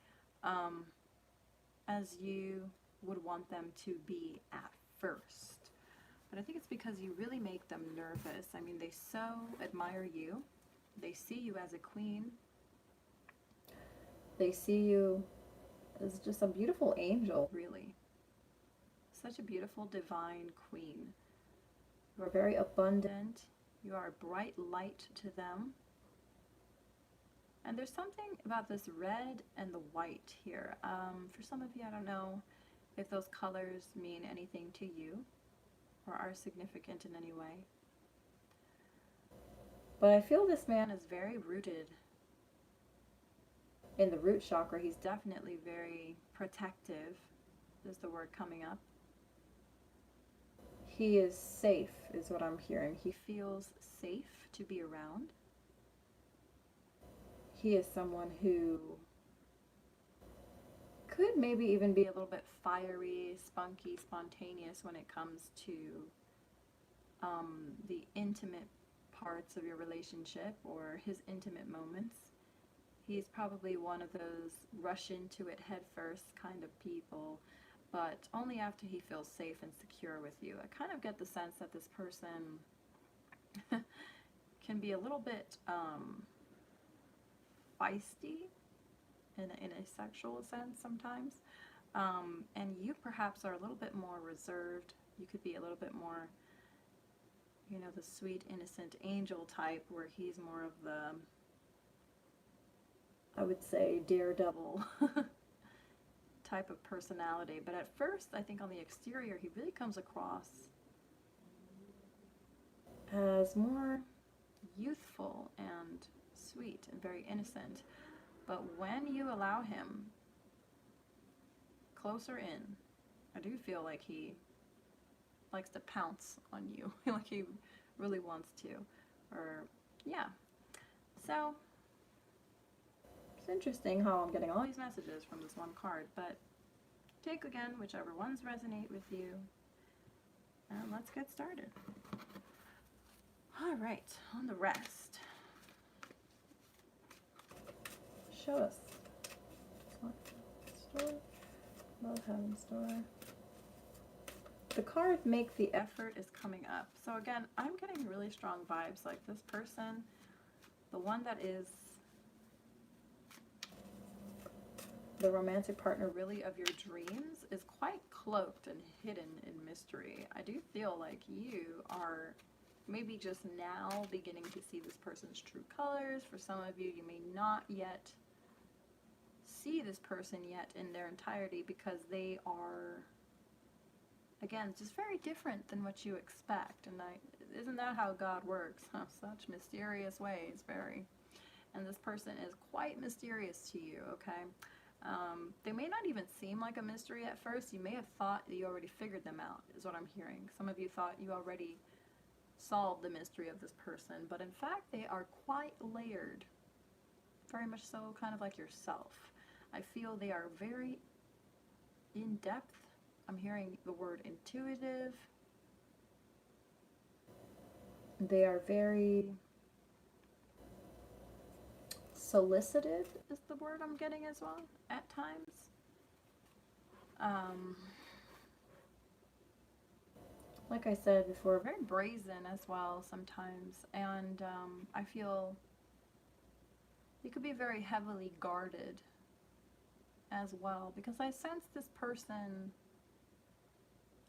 as you would want them to be at first. But I think it's because you really make them nervous. I mean, they so admire you. They see you as a queen. They see you as just a beautiful angel, really. Such a beautiful divine queen. You are very abundant. You are a bright light to them. And there's something about this red and the white here. For some of you, I don't know if those colors mean anything to you or are significant in any way. But I feel this man is very rooted in the root chakra. He's definitely very protective, is the word coming up. He is safe, is what I'm hearing. He feels safe to be around. He is someone who could maybe even be a little bit fiery, spunky, spontaneous when it comes to the intimate parts of your relationship or his intimate moments. He's probably one of those rush into it head first kind of people, but only after he feels safe and secure with you. I kind of get the sense that this person can be a little bit feisty in a sexual sense sometimes, and you perhaps are a little bit more reserved. You could be a little bit more, you know, the sweet innocent angel type, where he's more of the, I would say, daredevil type of personality. But at first, I think on the exterior, he really comes across as more youthful and sweet and very innocent. But when you allow him closer in, I do feel like he likes to pounce on you. Like he really wants to. Or, yeah. So, it's interesting how I'm getting all these messages from this one card, but take again whichever ones resonate with you, and let's get started. All right, on the rest. Show us. Store. Love having store. The card Make the Effort is coming up. So again, I'm getting really strong vibes. Like this person, the one that is the romantic partner really of your dreams, is quite cloaked and hidden in mystery. I do feel like you are maybe just now beginning to see this person's true colors. For some of you, you may not yet see this person yet in their entirety because they are, again, just very different than what you expect. And isn't that how God works? Huh? Such mysterious ways, very. And this person is quite mysterious to you, okay? They may not even seem like a mystery at first. You may have thought that you already figured them out, is what I'm hearing. Some of you thought you already solved the mystery of this person, but in fact they are quite layered. Very much so, kind of like yourself. I feel they are very in-depth. I'm hearing the word intuitive. They are very solicited is the word I'm getting as well at times. Like I said before, very brazen as well sometimes, and I feel you could be very heavily guarded as well, because I sense this person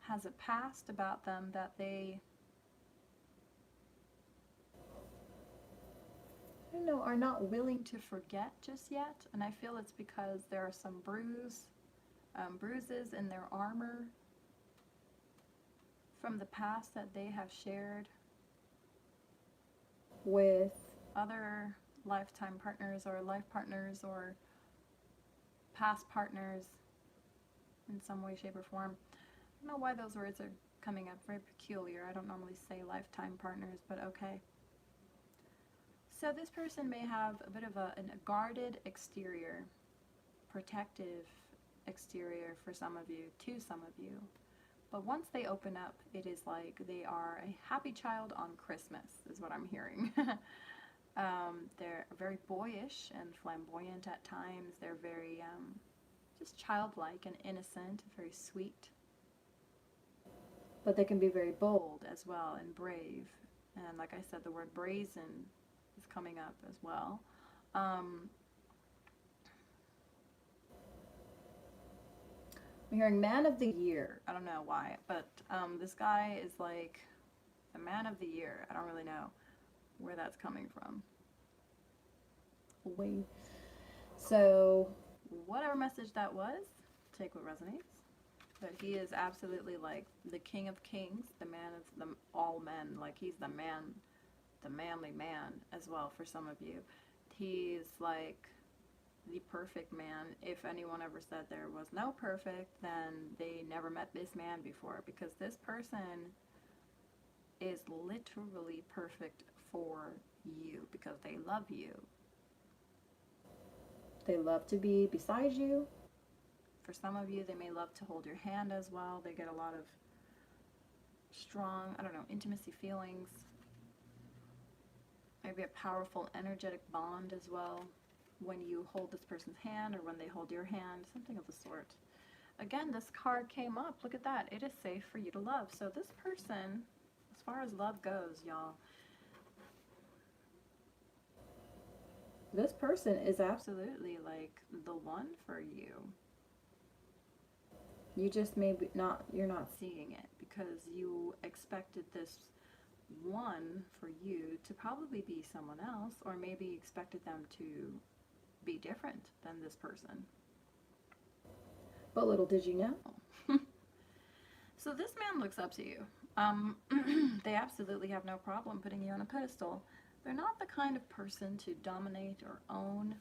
has a past about them that they, I don't know, are not willing to forget just yet. And I feel it's because there are some bruises in their armor from the past that they have shared with other lifetime partners or life partners or past partners in some way, shape, or form. I don't know why those words are coming up, very peculiar. I don't normally say lifetime partners, but okay. So this person may have a bit of a guarded exterior, protective exterior for some of you, to some of you. But once they open up, it is like they are a happy child on Christmas, is what I'm hearing. They're very boyish and flamboyant at times. They're very just childlike and innocent, very sweet. But they can be very bold as well and brave. And like I said, the word brazen is coming up as well. I'm hearing man of the year. I don't know why, but this guy is like the man of the year. I don't really know where that's coming from. So whatever message that was, take what resonates. But he is absolutely like the king of kings, the man of them all men. Like he's the man, the manly man as well for some of you. He's like the perfect man. If anyone ever said there was no perfect, then they never met this man before, because this person is literally perfect for you because they love you. They love to be beside you. For some of you, they may love to hold your hand as well. They get a lot of strong, I don't know, intimacy feelings. Maybe a powerful energetic bond as well when you hold this person's hand or when they hold your hand, something of the sort. Again, this card came up. Look at that. It is safe for you to love. So this person, as far as love goes, y'all, this person is absolutely like the one for you. You just maybe not, you're not seeing it because you expected this one for you to probably be someone else, or maybe expected them to be different than this person. But little did you know. So this man looks up to you. They absolutely have no problem putting you on a pedestal. They're not the kind of person to dominate or own.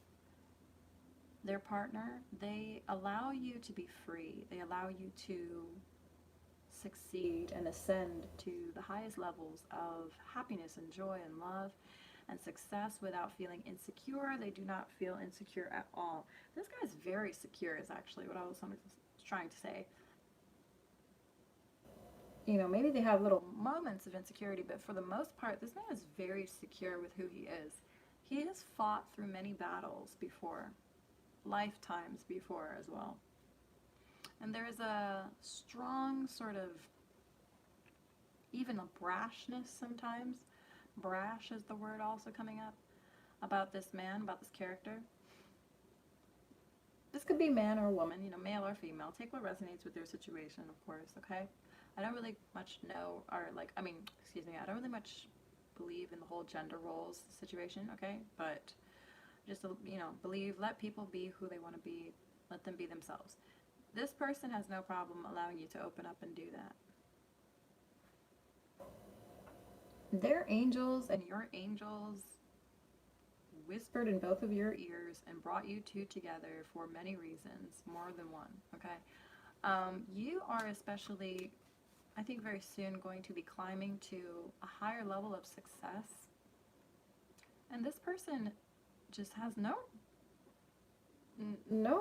their partner, they allow you to be free. They allow you to succeed and ascend to the highest levels of happiness and joy and love and success without feeling insecure. They do not feel insecure at all. This guy's very secure is actually what I was trying to say. You know, maybe they have little moments of insecurity, but for the most part, this man is very secure with who he is. He has fought through many battles before, lifetimes before as well. And there is a strong sort of, even a brashness sometimes. Brash is the word also coming up about this man, about this character. This could be man or woman, you know, male or female. Take what resonates with your situation, of course, okay? I don't really much know, or like, I mean, excuse me, I don't really much believe in the whole gender roles situation, okay? But just, you know, believe, let people be who they want to be. Let them be themselves. This person has no problem allowing you to open up and do that. Their angels and your angels whispered in both of your ears and brought you two together for many reasons, more than one, okay? You are especially, I think very soon, going to be climbing to a higher level of success. And this person just has no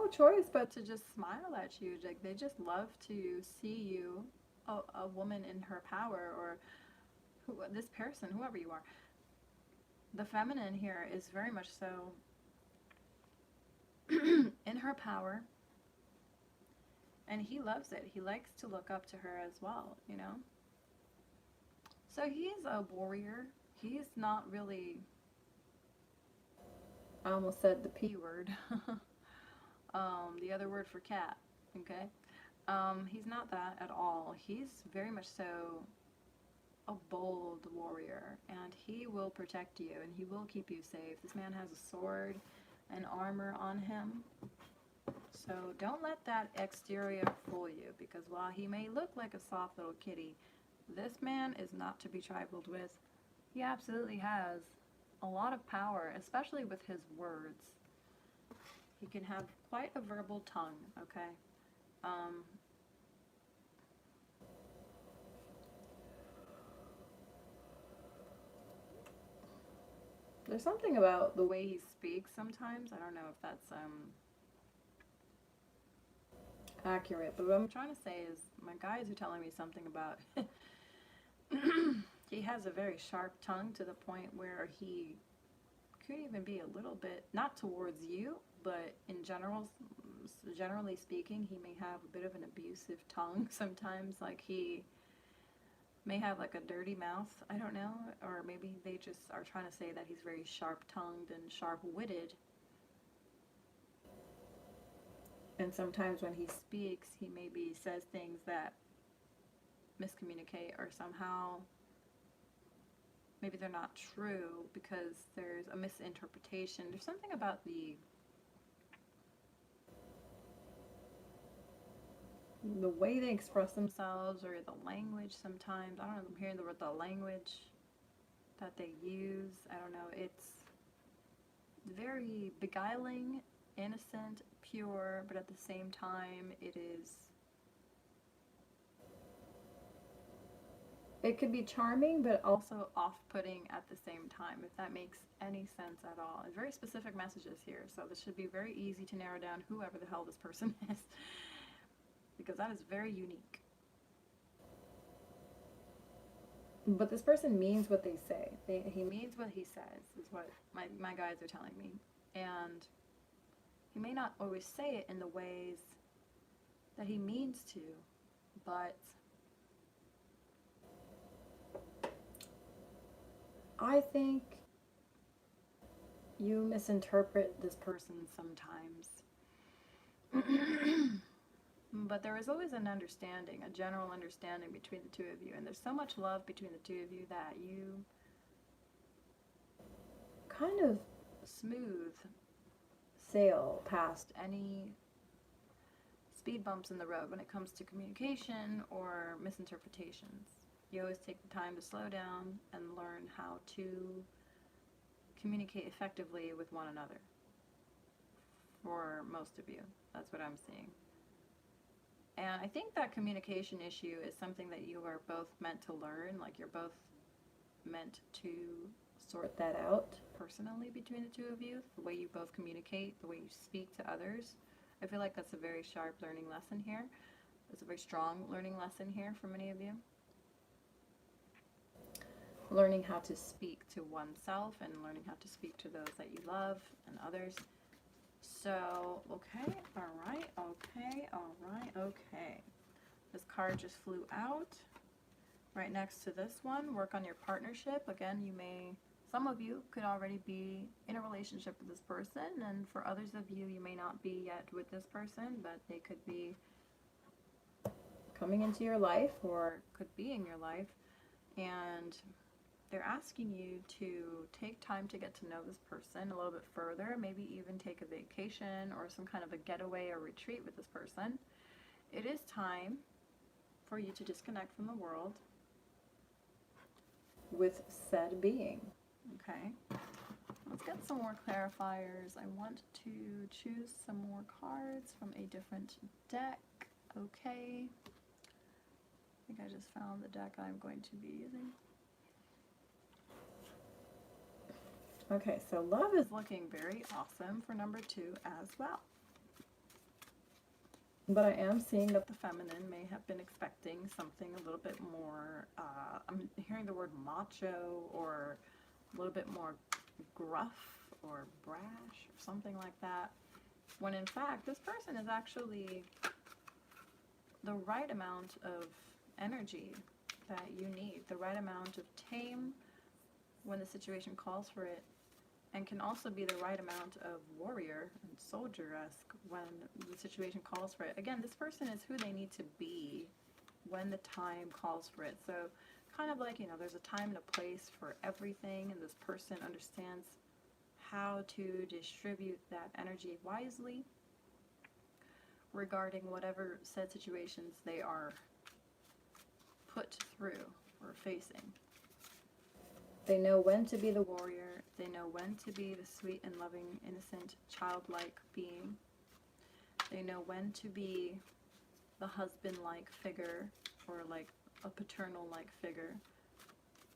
choice but to just smile at you. Like, they just love to see you, a woman in her power, or this person, whoever you are. The feminine here is very much so in her power, and he loves it. He likes to look up to her as well, you know? So he's a warrior. He's not really, I almost said the P word, the other word for cat, okay? He's not that at all. He's very much so a bold warrior, and he will protect you, and he will keep you safe. This man has a sword and armor on him, so don't let that exterior fool you, because while he may look like a soft little kitty, this man is not to be trifled with. He absolutely has a lot of power, especially with his words. He can have quite a verbal tongue, okay? There's something about the way he speaks sometimes. I don't know if that's accurate, but what I'm trying to say is my guides are telling me something about he has a very sharp tongue to the point where he could even be a little bit, not towards you, but in generally speaking, he may have a bit of an abusive tongue sometimes. Like, he may have like a dirty mouth, I don't know, or maybe they just are trying to say that he's very sharp-tongued and sharp-witted. And sometimes when he speaks, he maybe says things that miscommunicate, or somehow maybe they're not true because there's a misinterpretation. There's something about the way they express themselves, or the language sometimes. I don't know, I'm hearing the language that they use. I don't know, it's very beguiling, innocent, pure, but at the same time it could be charming, but also off-putting at the same time, if that makes any sense at all. And very specific messages here, so this should be very easy to narrow down whoever the hell this person is, because that is very unique. But this person means what they say. He means what he says, is what my guides are telling me. And he may not always say it in the ways that he means to, but I think you misinterpret this person sometimes. But there is always an understanding, a general understanding between the two of you. And there's so much love between the two of you that you kind of smooth sail past any speed bumps in the road when it comes to communication or misinterpretations. You always take the time to slow down and learn how to communicate effectively with one another. for most of you. That's what I'm seeing. And I think that communication issue is something that you are both meant to learn. Like, you're both meant to sort that out personally between the two of you. The way you both communicate, the way you speak to others. I feel like that's a very sharp learning lesson here. It's a very strong learning lesson here for many of you. Learning how to speak to oneself and learning how to speak to those that you love and others. So, okay, alright, okay. This card just flew out. Right next to this one, work on your partnership. Again, some of you could already be in a relationship with this person, and for others of you, you may not be yet with this person, but they could be coming into your life or could be in your life, and they're asking you to take time to get to know this person a little bit further, maybe even take a vacation or some kind of a getaway or retreat with this person. It is time for you to disconnect from the world with said being. Okay, let's get some more clarifiers. I want to choose some more cards from a different deck. Okay, I think I just found the deck I'm going to be using. Okay, so love is looking very awesome for number 2 as well. But I am seeing that the feminine may have been expecting something a little bit more, I'm hearing the word macho or a little bit more gruff or brash or something like that. When in fact, this person is actually the right amount of energy that you need, the right amount of tame when the situation calls for it, and can also be the right amount of warrior and soldier-esque when the situation calls for it. Again, this person is who they need to be when the time calls for it. So kind of like, there's a time and a place for everything, and this person understands how to distribute that energy wisely regarding whatever said situations they are put through or facing. They know when to be the warrior. They know when to be the sweet and loving, innocent, childlike being. They know when to be the husband-like figure or like a paternal-like figure.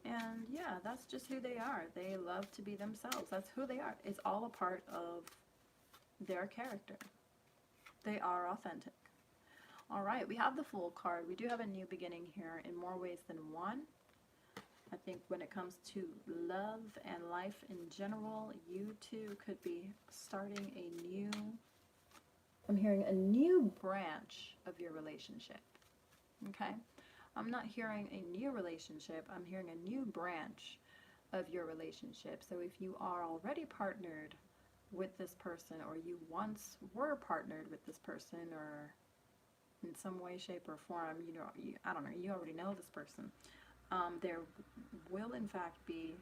And yeah, that's just who they are. They love to be themselves. That's who they are. It's all a part of their character. They are authentic. All right, we have the Fool card. We do have a new beginning here in more ways than one. I think when it comes to love and life in general, you two could be starting I'm hearing a new branch of your relationship. Okay? I'm not hearing a new relationship. I'm hearing a new branch of your relationship. So if you are already partnered with this person, or you once were partnered with this person, or in some way, shape, or form, I don't know, you already know this person. There will in fact be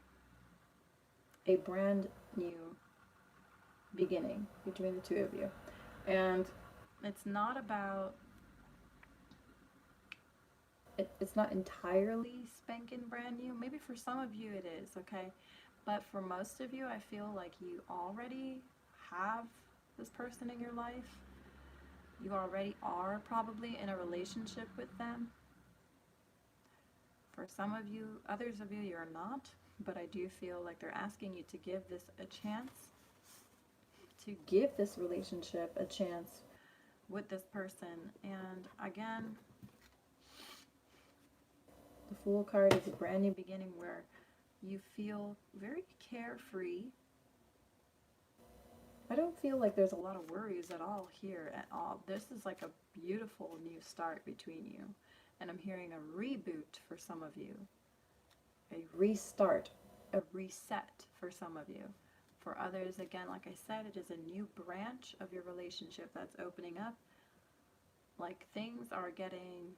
a brand new beginning between the two of you. And it's not about, it's not entirely spanking brand new. Maybe for some of you it is, okay? But for most of you, I feel like you already have this person in your life. You already are probably in a relationship with them. For some of you, others of you, you're not, but I do feel like they're asking you to give this a chance, to give this relationship a chance with this person. And again, the Fool card is a brand new beginning where you feel very carefree. I don't feel like there's a lot of worries at all here at all. This is like a beautiful new start between you. And I'm hearing a reboot for some of you, a restart, a reset for some of you. For others, again, like I said, it is a new branch of your relationship that's opening up. Like, things are getting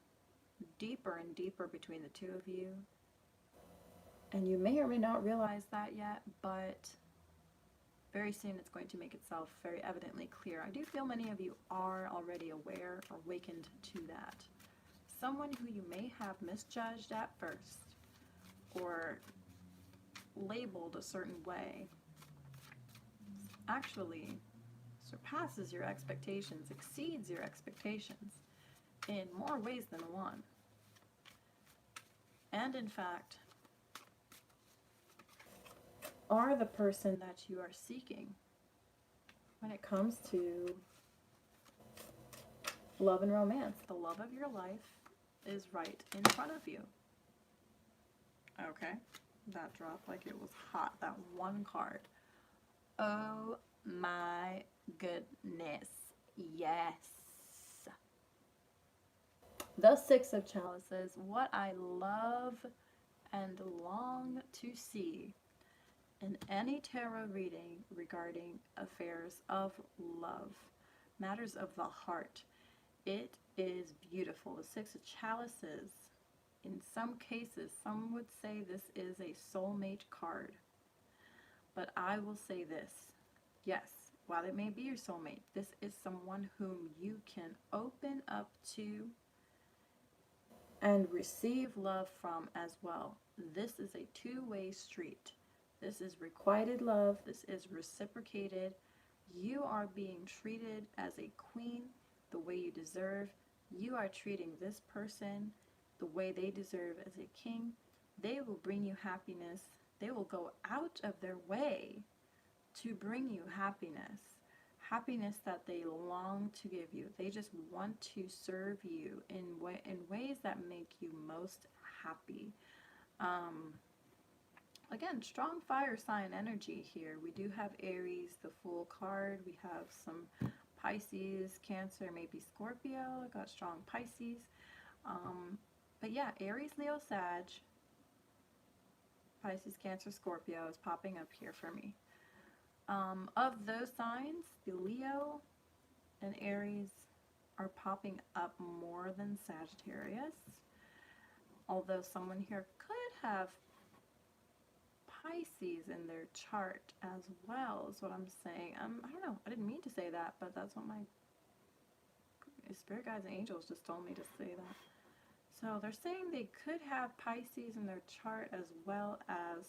deeper and deeper between the two of you. And you may or may not realize that yet, but very soon it's going to make itself very evidently clear. I do feel many of you are already aware or awakened to that. Someone who you may have misjudged at first or labeled a certain way actually surpasses your expectations, exceeds your expectations in more ways than one. And in fact, are the person that you are seeking when it comes to love and romance. The love of your life is right in front of you. Okay, that dropped like it was hot, that one card. Oh my goodness, yes. The Six of Chalices, what I love and long to see in any tarot reading regarding affairs of love, matters of the heart. It is beautiful. The Six of Chalices, in some cases, some would say this is a soulmate card. But I will say this, yes, while it may be your soulmate, this is someone whom you can open up to and receive love from as well. This is a two-way street. This is requited love. This is reciprocated. You are being treated as a queen the way you deserve. You are treating this person the way they deserve as a king. They will bring you happiness. They will go out of their way to bring you happiness. Happiness that they long to give you. They just want to serve you in ways that make you most happy. Again, strong fire sign energy here. We do have Aries, the Fool card. We have some Pisces, Cancer, maybe Scorpio. I got strong Pisces. But yeah, Aries, Leo, Sag, Pisces, Cancer, Scorpio is popping up here for me. Of those signs, the Leo and Aries are popping up more than Sagittarius. Although someone here could have Pisces in their chart as well, is what I'm saying. I don't know, I didn't mean to say that, but that's what my spirit guides and angels just told me to say that. So they're saying they could have Pisces in their chart as well as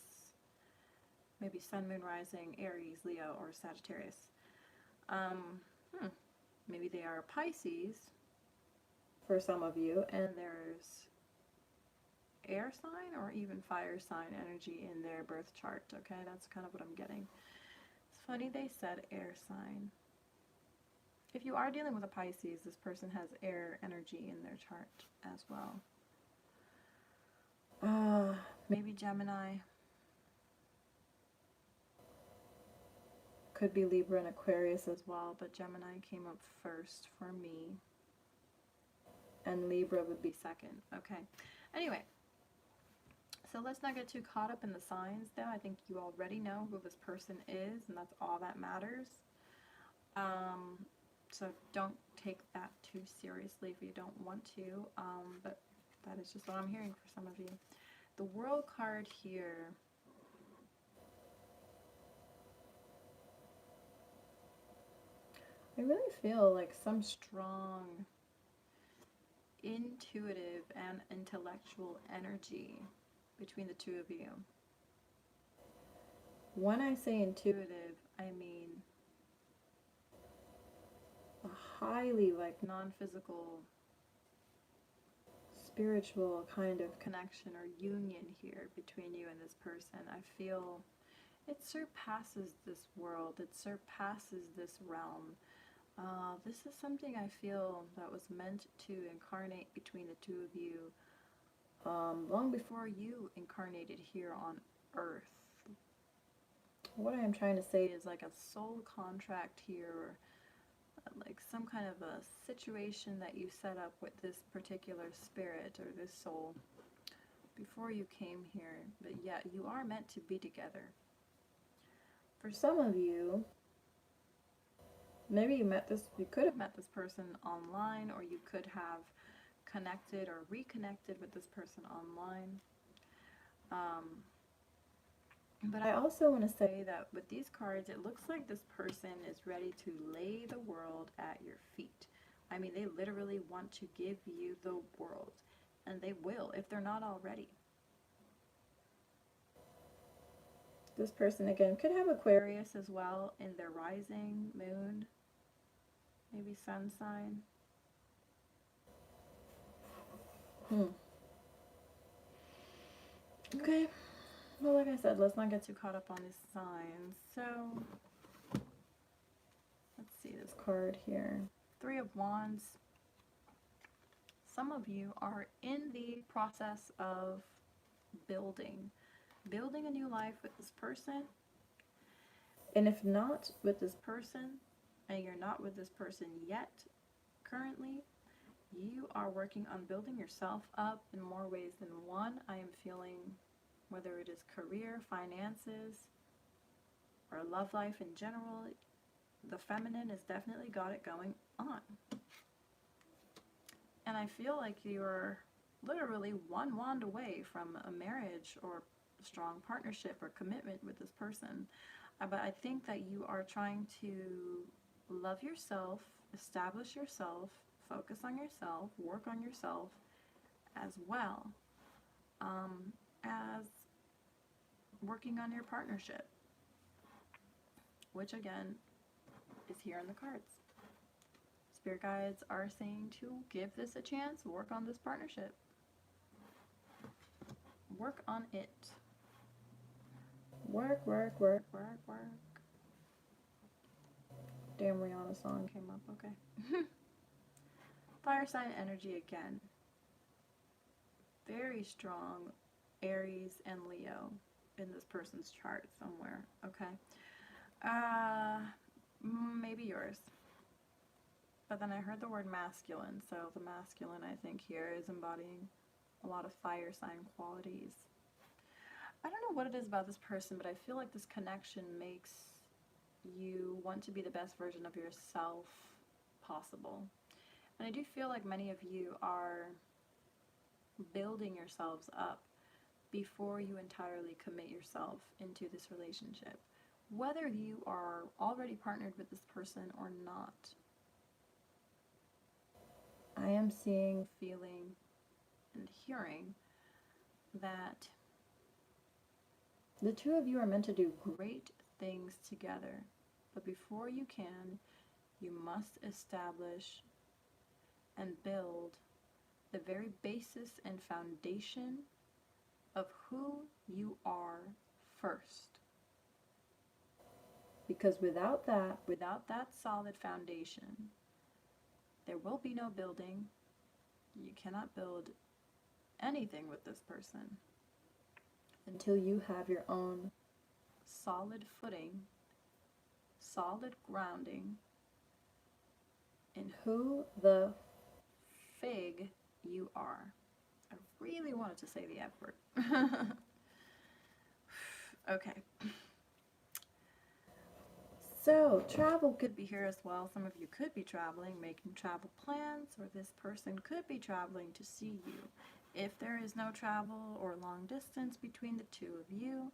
maybe Sun, Moon, Rising, Aries, Leo, or Sagittarius. Maybe they are Pisces for some of you, and there's air sign or even fire sign energy in their birth chart. Okay, that's kind of what I'm getting. It's funny they said air sign. If you are dealing with a Pisces, this person has air energy in their chart as well. Maybe Gemini. Could be Libra and Aquarius as well, but Gemini came up first for me. And Libra would be second. Okay. Anyway, so let's not get too caught up in the signs though. I think you already know who this person is, and that's all that matters. So don't take that too seriously if you don't want to, but that is just what I'm hearing for some of you. The World card here, I really feel like some strong intuitive and intellectual energy between the two of you. When I say intuitive, I mean a highly like non-physical, spiritual kind of connection or union here between you and this person. I feel it surpasses this world. It surpasses this realm. This is something I feel that was meant to incarnate between the two of you long before you incarnated here on Earth. What I am trying to say is like a soul contract here, or like some kind of a situation that you set up with this particular spirit or this soul before you came here. But yeah, you are meant to be together. For some of you, maybe you could have met this person online, or you could have connected or reconnected with this person online. But I also want to say that with these cards, it looks like this person is ready to lay the world at your feet. I mean, they literally want to give you the world, and they will if they're not already. This person, again, could have Aquarius as well in their rising, moon, maybe sun sign. Okay, well, like I said, let's not get too caught up on these signs. So, let's see this card here. Three of Wands. Some of you are in the process of building a new life with this person. And if not with this person, and you're not with this person yet, currently, you are working on building yourself up in more ways than one. I am feeling, whether it is career, finances, or love life in general, the feminine has definitely got it going on. And I feel like you're literally one wand away from a marriage or a strong partnership or commitment with this person. But I think that you are trying to love yourself, establish yourself, focus on yourself, work on yourself as well as working on your partnership, which again is here in the cards. Spirit guides are saying to give this a chance, work on this partnership. Work on it. Work, work, work, work, work. Damn, Rihanna song came up, okay. Fire sign energy again. Very strong Aries and Leo in this person's chart somewhere, okay? Maybe yours. But then I heard the word masculine, so the masculine, I think, here is embodying a lot of fire sign qualities. I don't know what it is about this person, but I feel like this connection makes you want to be the best version of yourself possible. And I do feel like many of you are building yourselves up before you entirely commit yourself into this relationship, whether you are already partnered with this person or not. I am seeing, feeling, and hearing that the two of you are meant to do great things together. But before you can, you must establish and build the very basis and foundation of who you are first. Because without that solid foundation, there will be no building. You cannot build anything with this person until you have your own solid footing, solid grounding in who the fig you are. I really wanted to say the F word. Okay. So, travel could be here as well. Some of you could be traveling, making travel plans, or this person could be traveling to see you. If there is no travel or long distance between the two of you,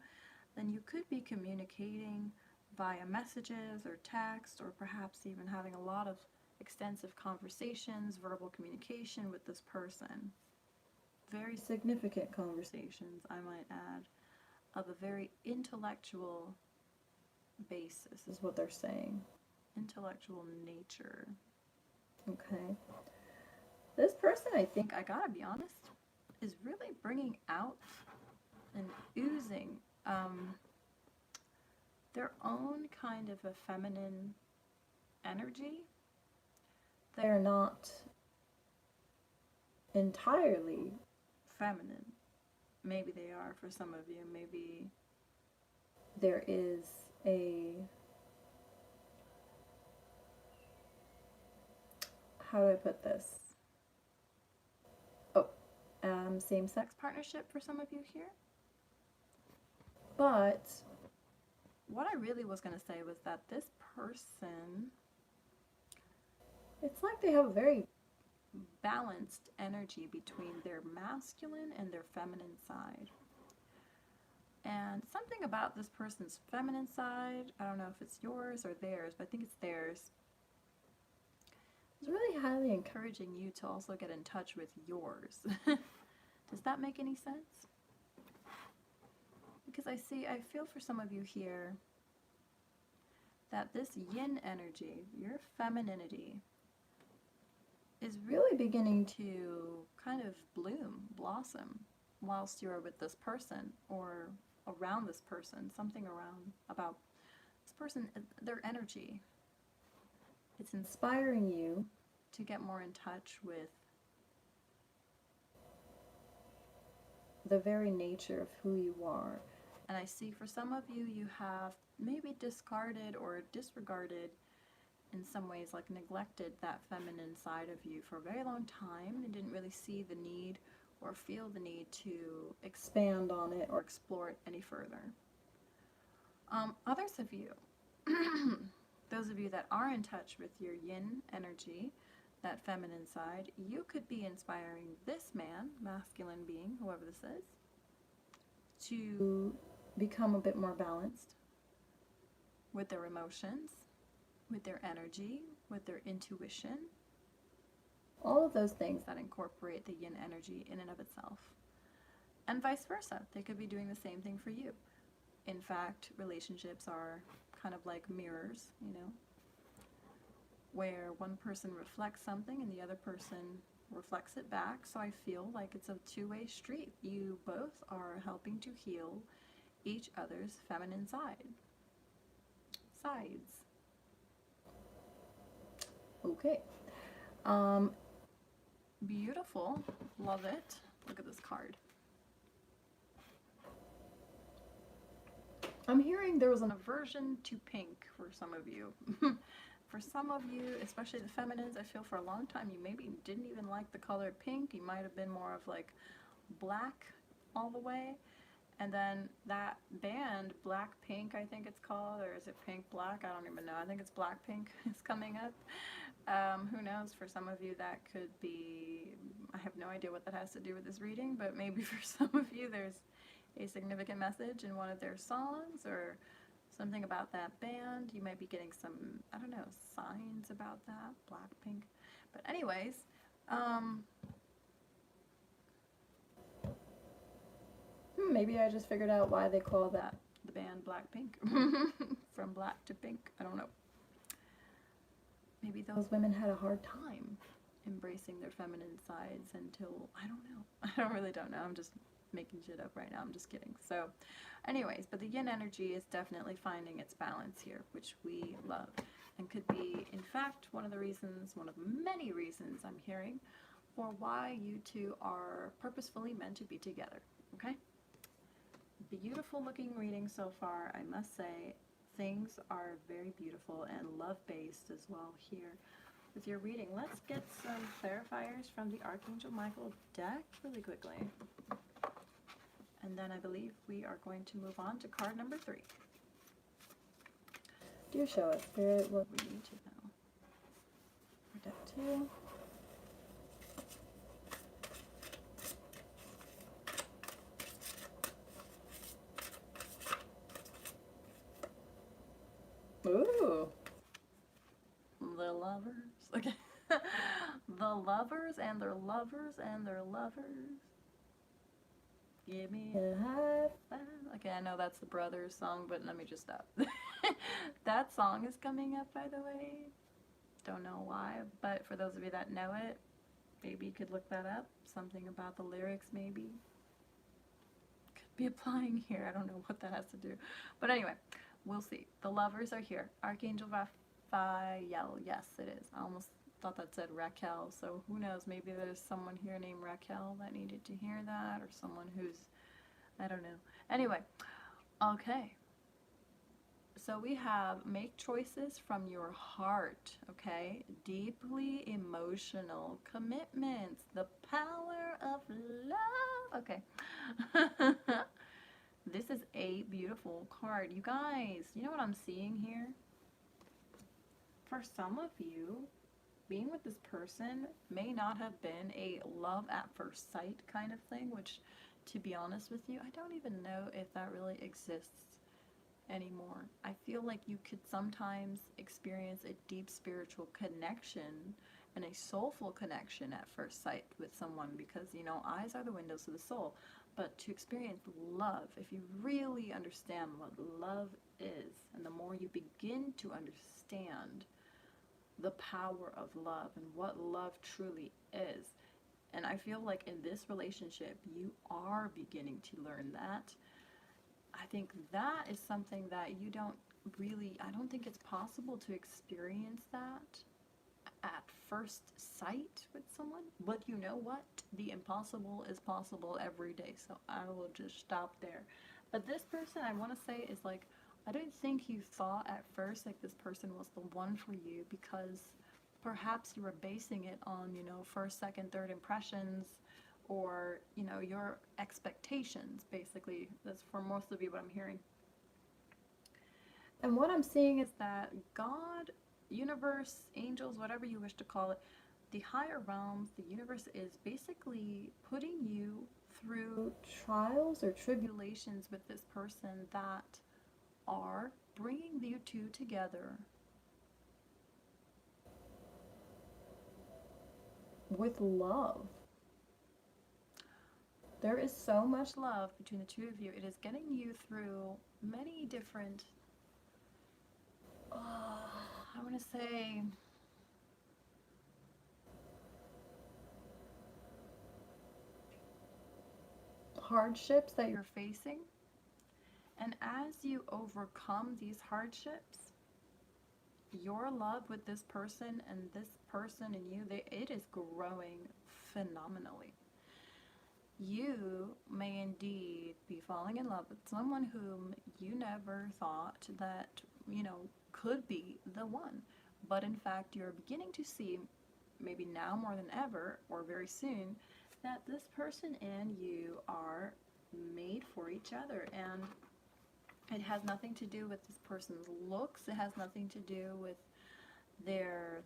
then you could be communicating via messages or text, or perhaps even having a lot of extensive conversations, verbal communication with this person. Very significant conversations, I might add, of a very intellectual basis is what they're saying. Intellectual nature. Okay. This person, I think, I gotta be honest, is really bringing out and oozing their own kind of a feminine energy. They're not entirely feminine. Maybe they are for some of you. Maybe there is how do I put this? Same-sex partnership for some of you here. But what I really was going to say was that this person, it's like they have a very balanced energy between their masculine and their feminine side. And something about this person's feminine side, I don't know if it's yours or theirs, but I think it's theirs, is really highly encouraging you to also get in touch with yours. Does that make any sense? Because I feel for some of you here that this yin energy, your femininity, is really beginning to kind of bloom, blossom, whilst you're with this person or around this person, something around about this person, their energy. It's inspiring you to get more in touch with the very nature of who you are. And I see for some of you, you have maybe discarded or disregarded, in some ways, like neglected that feminine side of you for a very long time and didn't really see the need or feel the need to expand on it or explore it any further. Others of you, those of you that are in touch with your yin energy, that feminine side, you could be inspiring this man, masculine being, whoever this is, to become a bit more balanced with their emotions, with their energy, with their intuition, all of those things that incorporate the yin energy in and of itself. And vice versa, they could be doing the same thing for you. In fact, relationships are kind of like mirrors, you know, where one person reflects something and the other person reflects it back. So I feel like it's a two-way street. You both are helping to heal each other's feminine sides. Okay. Beautiful. Love it. Look at this card. I'm hearing there was an aversion to pink for some of you. For some of you, especially the feminines, I feel for a long time you maybe didn't even like the color pink. You might have been more of like black all the way. And then that band, Blackpink, I think it's called, or is it Pink Black? I don't even know. I think it's Blackpink is coming up. Who knows? For some of you that could be, I have no idea what that has to do with this reading, but maybe for some of you there's a significant message in one of their songs or something about that band. You might be getting some, I don't know, signs about that, Blackpink. But anyways, maybe I just figured out why they call that the band Blackpink. From black to pink, I don't know. Maybe those women had a hard time embracing their feminine sides until, I don't know. I really don't know. I'm just making shit up right now. I'm just kidding. So anyways, but the yin energy is definitely finding its balance here, which we love, and could be, in fact, one of the reasons, one of many reasons I'm hearing for why you two are purposefully meant to be together. Okay? Beautiful looking reading so far, I must say. Things are very beautiful and love-based as well here with your reading. Let's get some clarifiers from the Archangel Michael deck really quickly. And then I believe we are going to move on to card number 3. Do show us, Spirit, what we need to know. For deck 2. Ooh. The lovers. Okay. The lovers and their lovers and their lovers. Give me a high five. Okay, I know that's the Brothers song, but let me just stop. That song is coming up, by the way. Don't know why, but for those of you that know it, maybe you could look that up. Something about the lyrics, maybe. Could be applying here. I don't know what that has to do. But anyway, we'll see. The lovers are here. Archangel Raphael. Yes, it is. I almost thought that said Raquel, so who knows, maybe there's someone here named Raquel that needed to hear that, or someone who's, I don't know. Anyway, okay. So we have make choices from your heart, okay? Deeply emotional commitments, the power of love. Okay. This is a beautiful card. You guys, you know what I'm seeing here? For some of you, being with this person may not have been a love at first sight kind of thing, which, to be honest with you, I don't even know if that really exists anymore. I feel like you could sometimes experience a deep spiritual connection and a soulful connection at first sight with someone because, you know, eyes are the windows to the soul. But to experience love, if you really understand what love is, and the more you begin to understand the power of love and what love truly is. And I feel like in this relationship, you are beginning to learn that. I think that is something that you don't really, I don't think it's possible to experience that at first sight with someone. But you know what? The impossible is possible every day. So I will just stop there. But this person, I want to say, is like, I don't think you thought at first like this person was the one for you, because perhaps you were basing it on, first, second, third impressions, or, your expectations, basically. That's for most of you what I'm hearing. And what I'm seeing is that God, universe, angels, whatever you wish to call it, the higher realms, the universe is basically putting you through trials or tribulations with this person that are bringing you two together with love. There is so much love between the two of you. It is getting you through many different, I want to say, hardships that you're facing. And as you overcome these hardships, your love with this person and this person and you, it is growing phenomenally. You may indeed be falling in love with someone whom you never thought that, could be the one. But in fact, you're beginning to see, maybe now more than ever, or very soon, that this person and you are made for each other. And it has nothing to do with this person's looks. It has nothing to do with their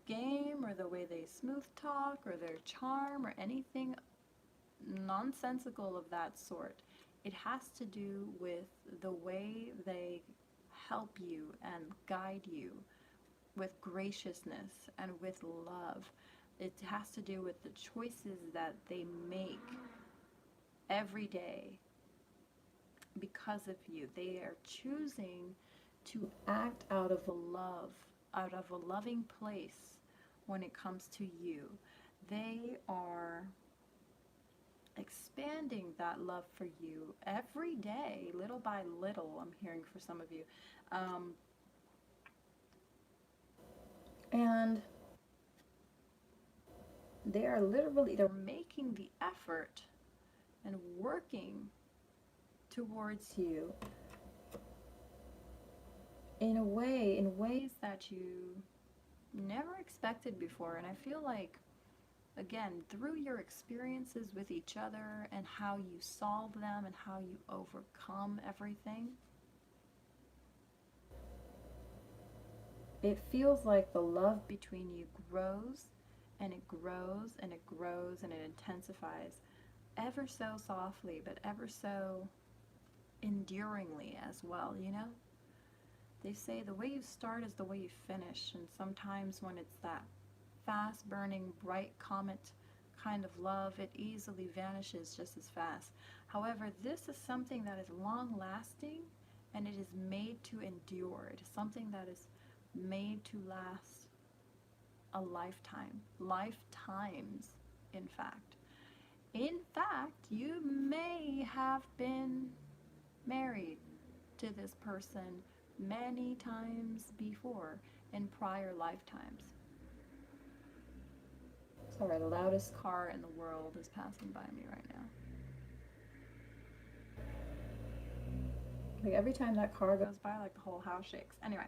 game, or the way they smooth talk, or their charm, or anything nonsensical of that sort. It has to do with the way they help you and guide you with graciousness and with love. It has to do with the choices that they make every day because of you. They are choosing to act out of love, out of a loving place when it comes to you. They are expanding that love for you every day, little by little, I'm hearing for some of you. And they're making the effort and working towards you in ways that you never expected before. And I feel like, again, through your experiences with each other and how you solve them and how you overcome everything, it feels like the love between you grows and it grows and it grows and it intensifies ever so softly, but ever so enduringly as well, They say the way you start is the way you finish, and sometimes when it's that fast-burning, bright comet kind of love, it easily vanishes just as fast. However, this is something that is long-lasting, and it is made to endure. It is something that is made to last a lifetime. Lifetimes, in fact. In fact, you may have been married to this person many times before in prior lifetimes. Sorry, the loudest car in the world is passing by me right now. Like every time that car goes by, like the whole house shakes. Anyway.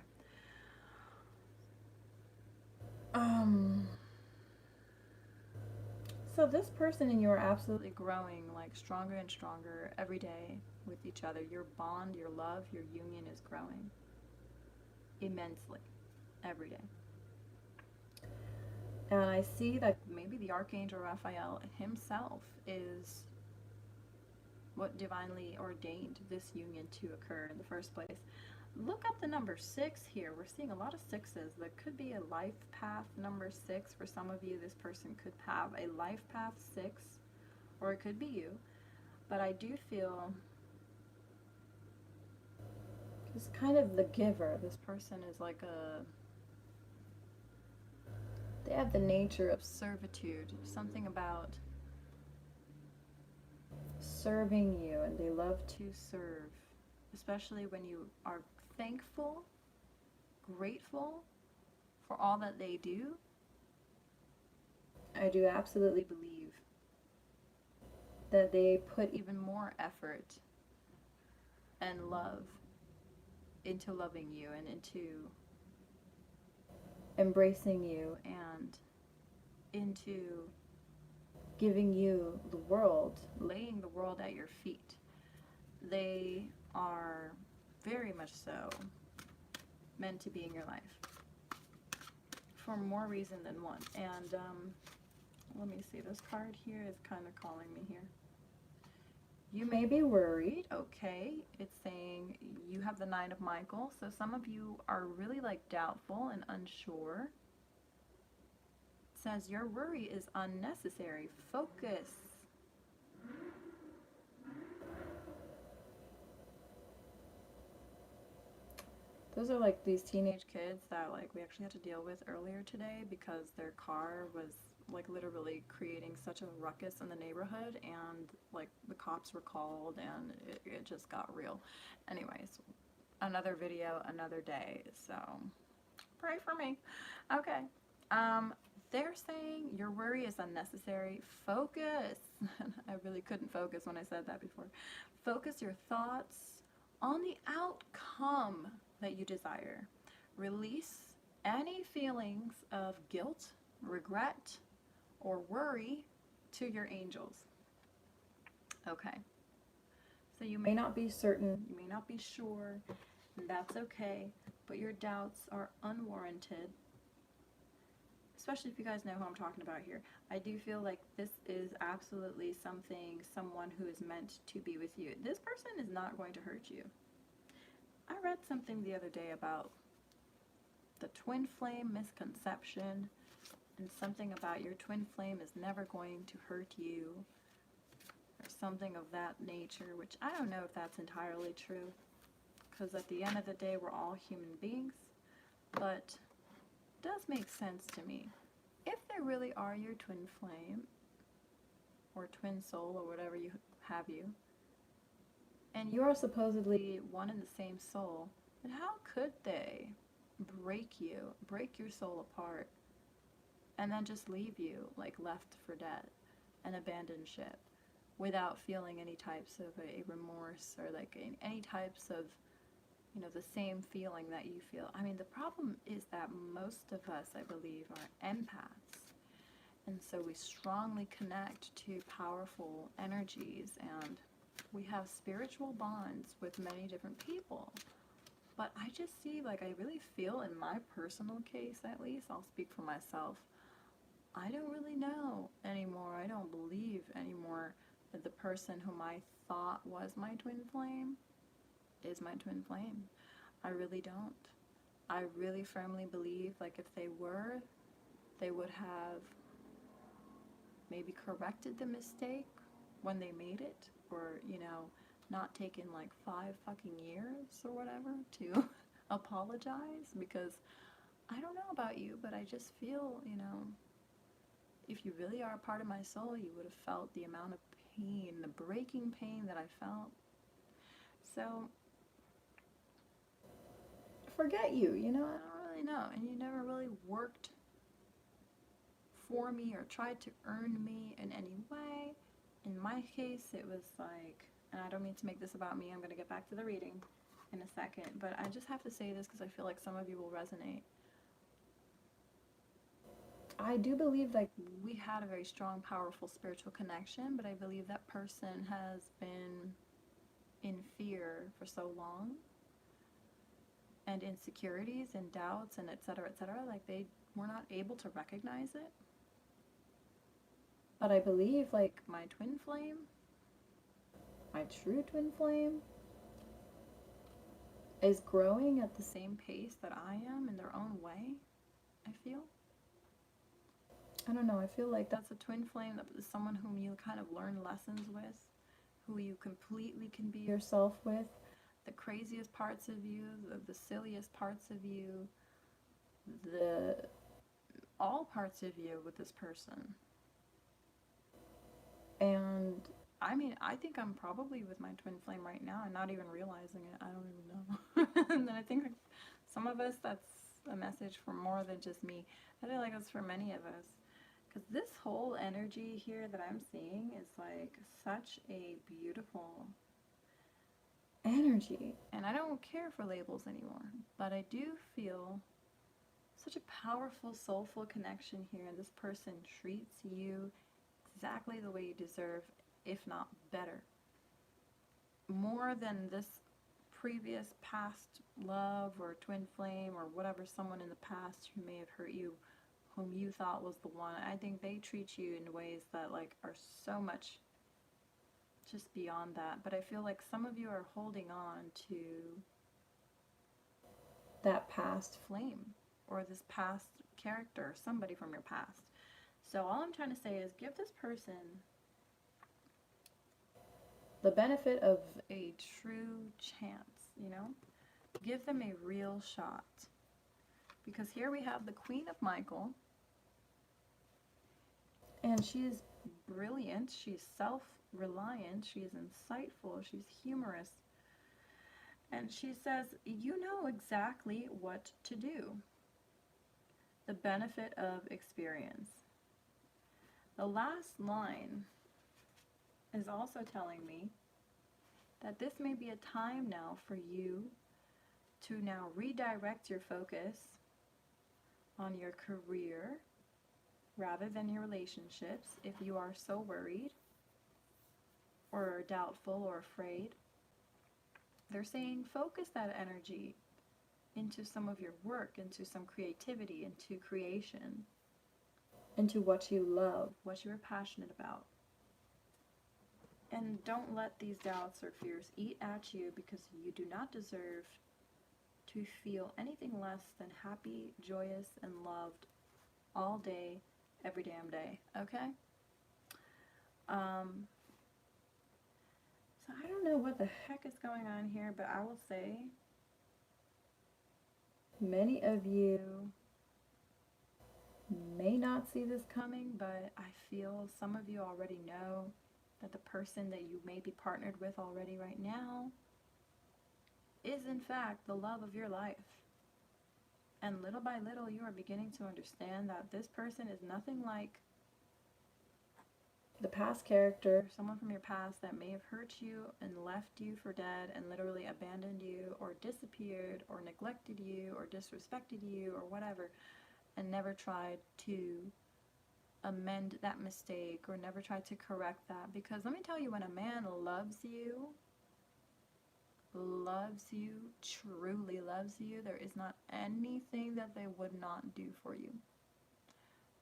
So this person and you are absolutely growing, like stronger and stronger every day with each other. Your bond, your love, your union is growing immensely every day. And I see that maybe the Archangel Raphael himself is what divinely ordained this union to occur in the first place. Look up the number 6 here. We're seeing a lot of 6s. There could be a life path number 6. For some of you, this person could have a life path 6, or it could be you. But I do feel is kind of the giver. This person is like they have the nature of servitude, something about serving you, and they love to serve, especially when you are thankful, grateful for all that they do. I do absolutely believe that they put even more effort and love into loving you and into embracing you and into giving you the world, laying the world at your feet. They are very much so meant to be in your life for more reason than one. And let me see, this card here is kind of calling me here. You may be worried, okay. It's saying you have the Nine of Michael, so some of you are really like doubtful and unsure. It says your worry is unnecessary. Focus. Those are like these teenage kids that like we actually had to deal with earlier today because their car was like literally creating such a ruckus in the neighborhood, and like the cops were called, and it just got real. Anyways, another video, another day, so pray for me. Okay. They're saying your worry is unnecessary. Focus. I really couldn't focus when I said that before. Focus your thoughts on the outcome that you desire. Release any feelings of guilt, regret, or worry to your angels. Okay. So you may not be certain, you may not be sure, and that's okay, but your doubts are unwarranted. Especially if you guys know who I'm talking about here. I do feel like this is absolutely someone who is meant to be with you. This person is not going to hurt you. I read something the other day about the twin flame misconception, and something about your twin flame is never going to hurt you, or something of that nature, which I don't know if that's entirely true, because at the end of the day we're all human beings, but it does make sense to me. If they really are your twin flame, or twin soul, or whatever you have you, and you are supposedly one and the same soul, then how could they break you, break your soul apart, and then just leave you like left for dead and abandon ship without feeling any types of a remorse, or like any types of, you know, the same feeling that you feel. I mean, the problem is that most of us, I believe, are empaths, and so we strongly connect to powerful energies, and we have spiritual bonds with many different people. But I just see, like, I really feel in my personal case, at least, I'll speak for myself, I don't really know anymore. I don't believe anymore that the person whom I thought was my twin flame is my twin flame. I really don't. I really firmly believe, like, if they were, they would have maybe corrected the mistake when they made it, or, you know, not taken like 5 fucking years or whatever to apologize, because I don't know about you, but I just feel, you know, if you really are a part of my soul, you would have felt the amount of pain, the breaking pain that I felt. So, forget you, you know, I don't really know, and you never really worked for me or tried to earn me in any way. In my case, it was like, and I don't mean to make this about me, I'm going to get back to the reading in a second, but I just have to say this because I feel like some of you will resonate. I do believe like we had a very strong, powerful spiritual connection, but I believe that person has been in fear for so long, and insecurities and doubts and etc., like they were not able to recognize it. But I believe like my twin flame, my true twin flame, is growing at the same pace that I am in their own way, I feel. I don't know, I feel like that's a twin flame, that is someone whom you kind of learn lessons with, who you completely can be yourself with, the craziest parts of you, the silliest parts of you, the all parts of you with this person. And I mean, I think I'm probably with my twin flame right now and not even realizing it. I don't even know. And then I think some of us, that's a message for more than just me. I feel like it's for many of us. Because this whole energy here that I'm seeing is like such a beautiful energy. And I don't care for labels anymore. But I do feel such a powerful, soulful connection here. And this person treats you exactly the way you deserve, if not better. More than this previous past love or twin flame or whatever, someone in the past who may have hurt you, whom you thought was the one. I think they treat you in ways that like are so much just beyond that. But I feel like some of you are holding on to that past flame or this past character, somebody from your past. So all I'm trying to say is give this person the benefit of a true chance, you know? Give them a real shot. Because here we have the Queen of Michael. And she is brilliant. She's self-reliant. She is insightful. She's humorous. And she says, you know exactly what to do. The benefit of experience. The last line is also telling me that this may be a time now for you to now redirect your focus on your career rather than your relationships if you are so worried or doubtful or afraid. They're saying focus that energy into some of your work, into some creativity, into creation, into what you love, what you're passionate about. And don't let these doubts or fears eat at you, because you do not deserve to feel anything less than happy, joyous, and loved all day, every damn day, okay? So I don't know what the heck is going on here, but I will say many of you may not see this coming, but I feel some of you already know that the person that you may be partnered with already right now is in fact the love of your life. And little by little you are beginning to understand that this person is nothing like the past character, someone from your past that may have hurt you and left you for dead and literally abandoned you or disappeared or neglected you or disrespected you or whatever, and never tried to amend that mistake or never tried to correct that. Because let me tell you, when a man loves you, truly loves you, there is not anything that they would not do for you.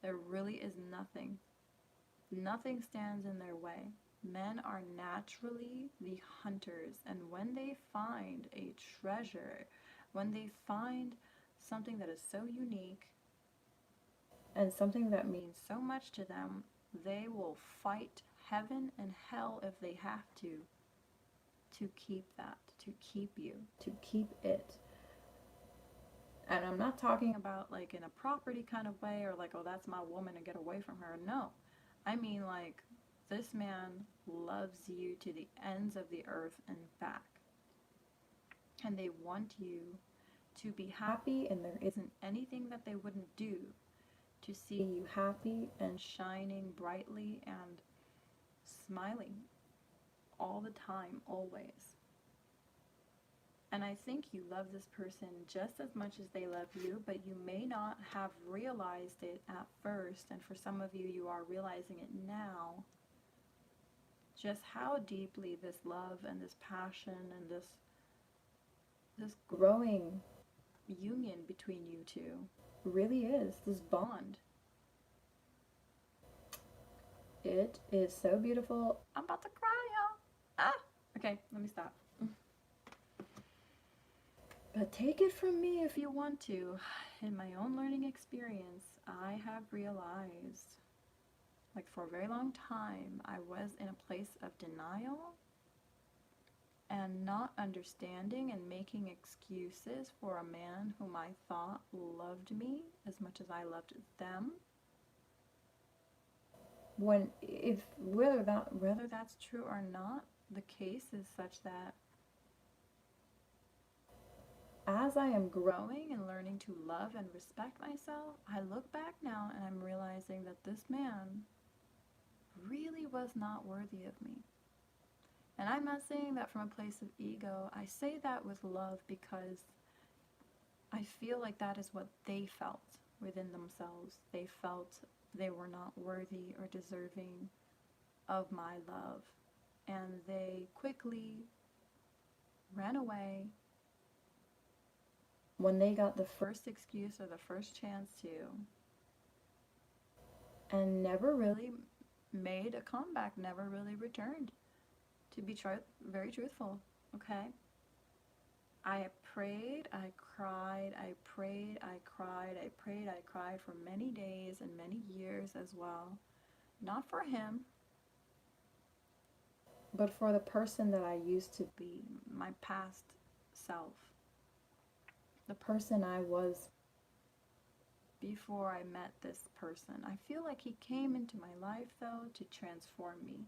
There really is nothing. Nothing stands in their way. Men are naturally the hunters, and when they find a treasure, when they find something that is so unique and something that means so much to them, they will fight heaven and hell if they have to keep that, to keep you, to keep it. And I'm not talking about like in a property kind of way or like, oh, that's my woman and get away from her. No. I mean, like, this man loves you to the ends of the earth and back. And they want you to be happy, and there isn't anything that they wouldn't do to see you happy and shining brightly and smiling all the time, always. And I think you love this person just as much as they love you, but you may not have realized it at first. And for some of you, you are realizing it now. Just how deeply this love and this passion and this growing union between you two really is, this bond. It is so beautiful. I'm about to cry, y'all. Okay, let me stop. But take it from me if you want to. In my own learning experience, I have realized, like, for a very long time, I was in a place of denial and not understanding and making excuses for a man whom I thought loved me as much as I loved them. When, if whether that's true or not, the case is such that as I am growing and learning to love and respect myself, I look back now and I'm realizing that this man really was not worthy of me. And I'm not saying that from a place of ego. I say that with love because I feel like that is what they felt within themselves. They felt they were not worthy or deserving of my love. And they quickly ran away when they got the first excuse or the first chance to, and never really made a comeback, never really returned. To be very truthful, okay? I prayed, I cried, I prayed, I cried, I prayed, I cried for many days and many years as well. Not for him, but for the person that I used to be, my past self. The person I was before I met this person. I feel like he came into my life, though, to transform me.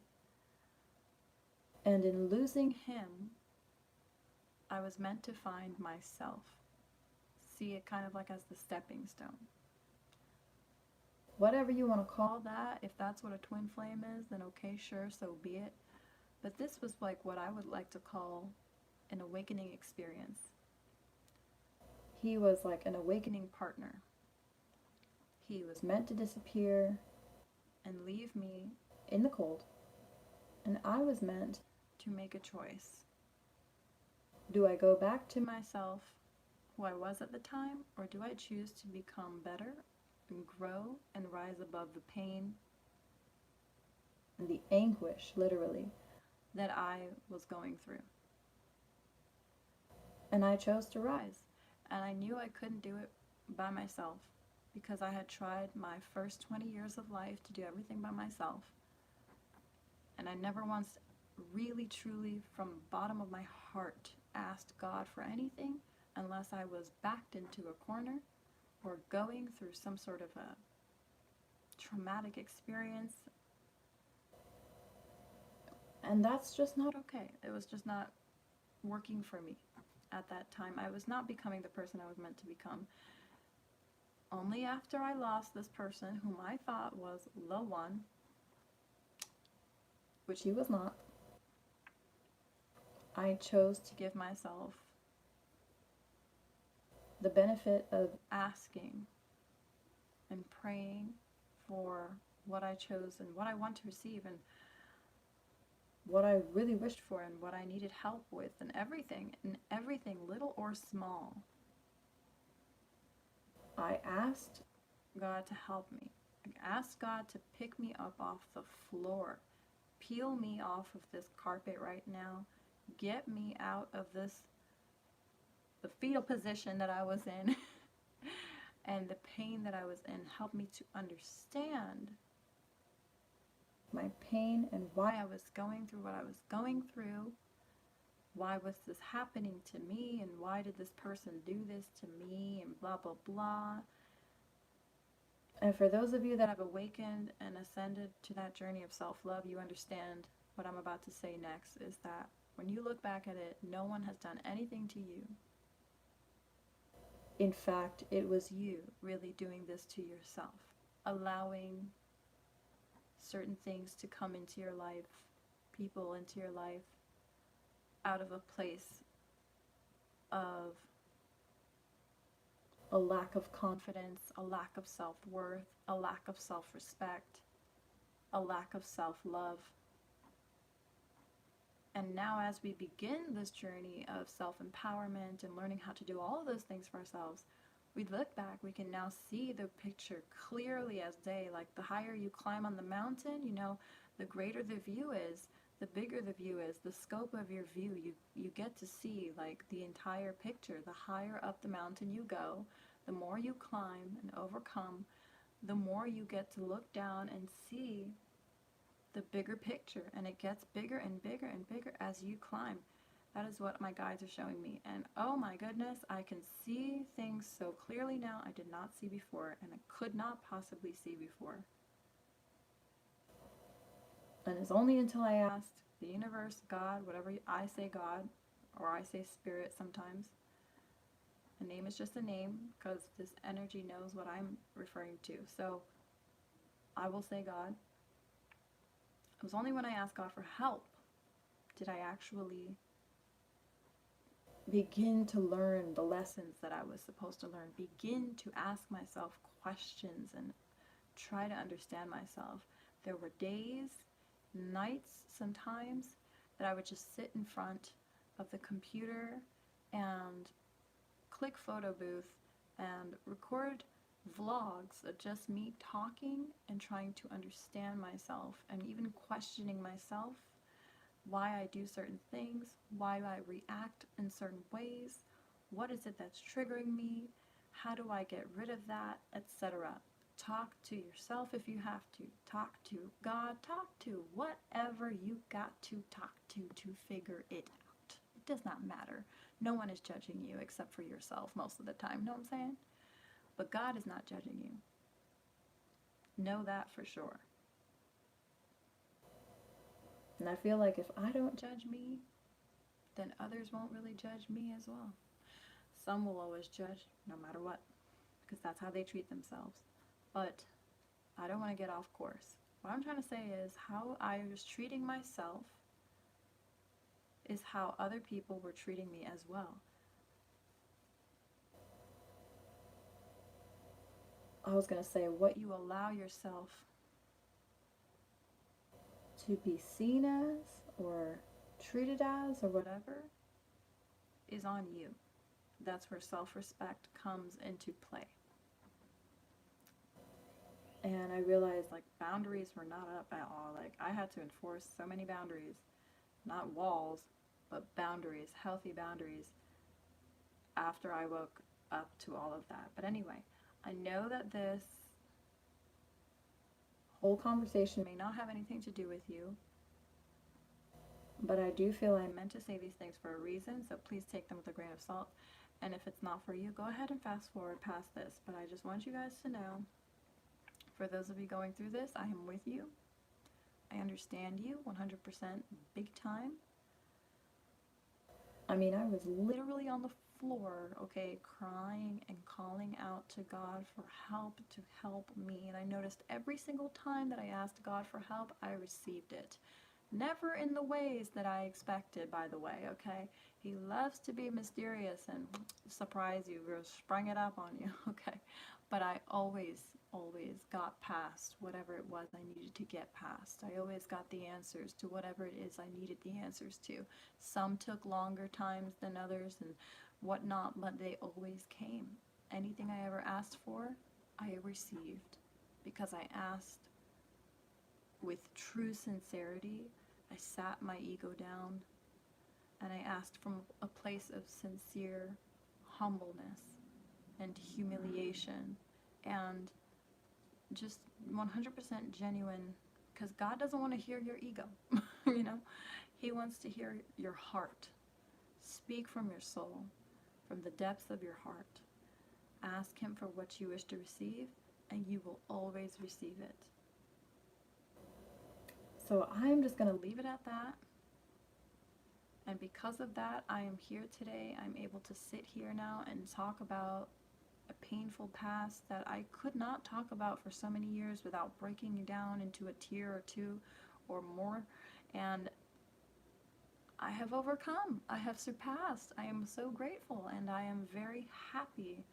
And in losing him, I was meant to find myself. See it kind of like as the stepping stone. Whatever you want to call that, if that's what a twin flame is, then okay, sure, so be it. But this was like what I would like to call an awakening experience. He was like an awakening partner. He was meant to disappear and leave me in the cold, and I was meant to make a choice. Do I go back to myself, who I was at the time, or do I choose to become better and grow and rise above the pain and the anguish, literally, that I was going through? And I chose to rise, and I knew I couldn't do it by myself because I had tried my first 20 years of life to do everything by myself, and I never once really, truly, from the bottom of my heart, asked God for anything unless I was backed into a corner or going through some sort of a traumatic experience. And that's just not okay. It was just not working for me at that time. I was not becoming the person I was meant to become. Only after I lost this person whom I thought was the one, which he was not, I chose to give myself the benefit of asking and praying for what I chose and what I want to receive and what I really wished for and what I needed help with and everything, little or small. I asked God to help me. I asked God to pick me up off the floor, peel me off of this carpet right now, get me out of the fetal position that I was in and the pain that I was in. Help me to understand my pain and why I was going through what I was going through. Why was this happening to me, and why did this person do this to me, and blah, blah, blah. And for those of you that have awakened and ascended to that journey of self-love, you understand what I'm about to say next is that when you look back at it, no one has done anything to you. In fact, it was you really doing this to yourself, allowing certain things to come into your life, people into your life, out of a place of a lack of confidence, a lack of self-worth, a lack of self-respect, a lack of self-love. And now as we begin this journey of self-empowerment and learning how to do all of those things for ourselves, we look back, we can now see the picture clearly as day. Like the higher you climb on the mountain, you know, the greater the view is, the bigger the view is, the scope of your view. You get to see like the entire picture. The higher up the mountain you go, the more you climb and overcome, the more you get to look down and see the bigger picture, and it gets bigger and bigger and bigger as you climb. That is what my guides are showing me. And oh my goodness, I can see things so clearly now I did not see before, and I could not possibly see before. And it's only until I asked the universe, God, whatever I say God, or I say spirit sometimes. A name is just a name because this energy knows what I'm referring to. So I will say God. It was only when I asked God for help did I actually begin to learn the lessons that I was supposed to learn, begin to ask myself questions and try to understand myself. There were days, nights sometimes, that I would just sit in front of the computer and click photo booth and record vlogs of just me talking and trying to understand myself and even questioning myself, why I do certain things, why I react in certain ways, what is it that's triggering me, how do I get rid of that, etc. Talk to yourself if you have to, talk to God, talk to whatever you got to talk to figure it out. It does not matter. No one is judging you except for yourself most of the time, know what I'm saying? But God is not judging you. Know that for sure. And I feel like if I don't judge me, then others won't really judge me as well. Some will always judge no matter what, because that's how they treat themselves. But I don't want to get off course. What I'm trying to say is how I was treating myself is how other people were treating me as well. I was going to say, what you allow yourself to be seen as or treated as or whatever is on you. That's where self-respect comes into play. And I realized like boundaries were not up at all. Like I had to enforce so many boundaries, not walls, but boundaries, healthy boundaries, after I woke up to all of that. But anyway, I know that this whole conversation may not have anything to do with you, but I do feel I meant to say these things for a reason, so please take them with a grain of salt. And if it's not for you, go ahead and fast forward past this. But I just want you guys to know, for those of you going through this, I am with you. I understand you 100% big time. I mean, I was literally on the floor, okay, crying and calling out to God for help to help me. And I noticed every single time that I asked God for help, I received it. Never in the ways that I expected, by the way, okay? He loves to be mysterious and surprise you, or sprung it up on you, okay? But I always got past whatever it was I needed to get past. I always got the answers to whatever it is I needed the answers to. Some took longer times than others and whatnot, but they always came. Anything I ever asked for, I received, because I asked with true sincerity. I sat my ego down and I asked from a place of sincere humbleness and humiliation and just 100% genuine, because God doesn't want to hear your ego. You know, He wants to hear your heart. Speak from your soul, from the depths of your heart. Ask Him for what you wish to receive, and you will always receive it. So I'm just going to leave it at that. And because of that, I am here today. I'm able to sit here now and talk about a painful past that I could not talk about for so many years without breaking down into a tear or two or more. And I have overcome. I have surpassed. I am so grateful, and I am very happy.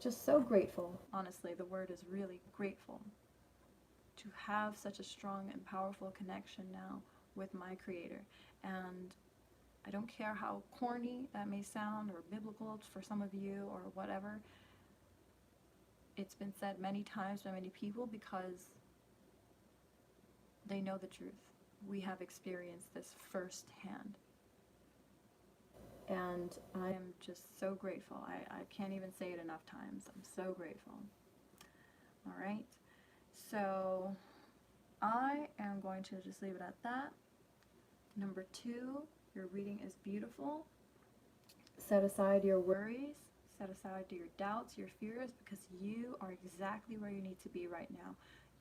Just so grateful. Honestly, the word is really grateful to have such a strong and powerful connection now with my Creator. And I don't care how corny that may sound or biblical for some of you or whatever. It's been said many times by many people because they know the truth. We have experienced this firsthand. And I am just so grateful. I can't even say it enough times. I'm so grateful. All right. So I am going to just leave it at that. Number 2, your reading is beautiful. Set aside your worries, set aside your doubts, your fears, because you are exactly where you need to be right now.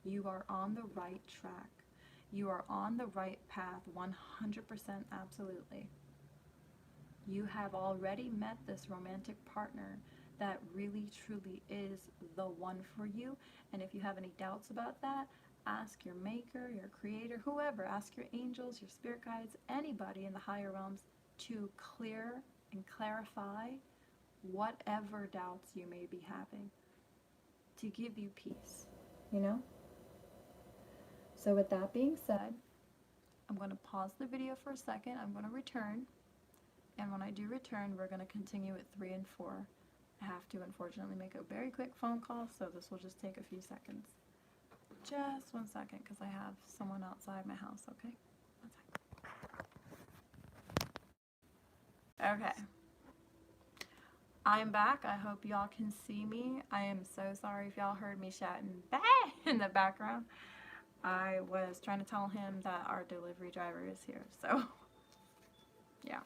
You are on the right track. You are on the right path, 100% absolutely. You have already met this romantic partner that really truly is the one for you. And if you have any doubts about that, ask your maker, your creator, whoever, ask your angels, your spirit guides, anybody in the higher realms to clear and clarify whatever doubts you may be having, to give you peace, you know? So with that being said, I'm going to pause the video for a second. I'm going to return. And when I do return, we're going to continue with 3 and 4. I have to, unfortunately, make a very quick phone call, so this will just take a few seconds. Just 1 second, because I have someone outside my house, okay? 1 second. Okay. I'm back. I hope y'all can see me. I am so sorry if y'all heard me shouting "bah" in the background. I was trying to tell him that our delivery driver is here, so yeah.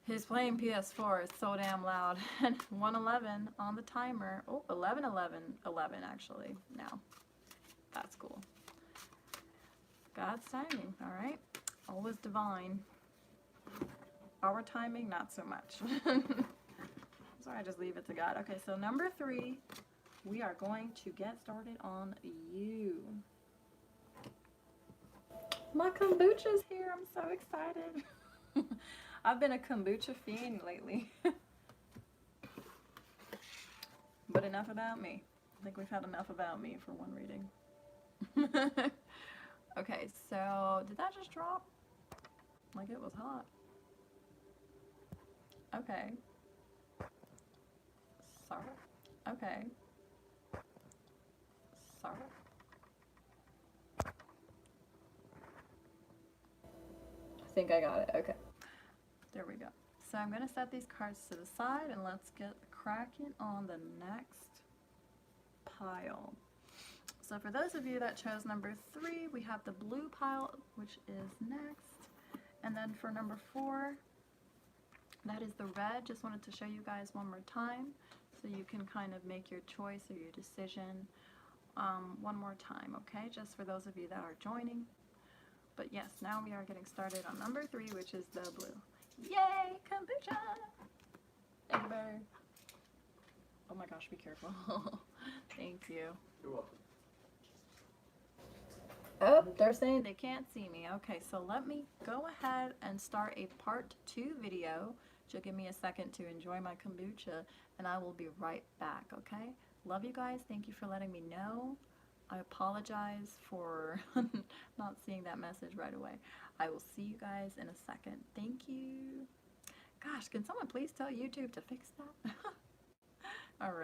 He's playing PS4. It's so damn loud. And 1:11 on the timer. Oh, 11:11 actually now. That's cool. God's timing, all right? Always divine. Our timing, not so much. So I just leave it to God. Okay, so number 3, we are going to get started on you. My kombucha's here. I'm so excited. I've been a kombucha fiend lately. But enough about me. I think we've had enough about me for one reading. Okay, so did that just drop? Like it was hot. Okay. Sorry. Okay. Sorry. I think I got it. Okay. There we go. So I'm going to set these cards to the side and let's get cracking on the next pile. So for those of you that chose number 3, we have the blue pile, which is next. And then for number 4, that is the red. Just wanted to show you guys one more time so you can kind of make your choice or your decision one more time, okay? Just for those of you that are joining. But yes, now we are getting started on number 3, which is the blue. Yay, kombucha! Thank you, Bear. Oh my gosh, be careful. Thank you. You're welcome. Oh, they're saying they can't see me. Okay, so let me go ahead and start a part 2 video. Just give me a second to enjoy my kombucha, and I will be right back, okay? Love you guys. Thank you for letting me know. I apologize for not seeing that message right away. I will see you guys in a second. Thank you. Gosh, can someone please tell YouTube to fix that?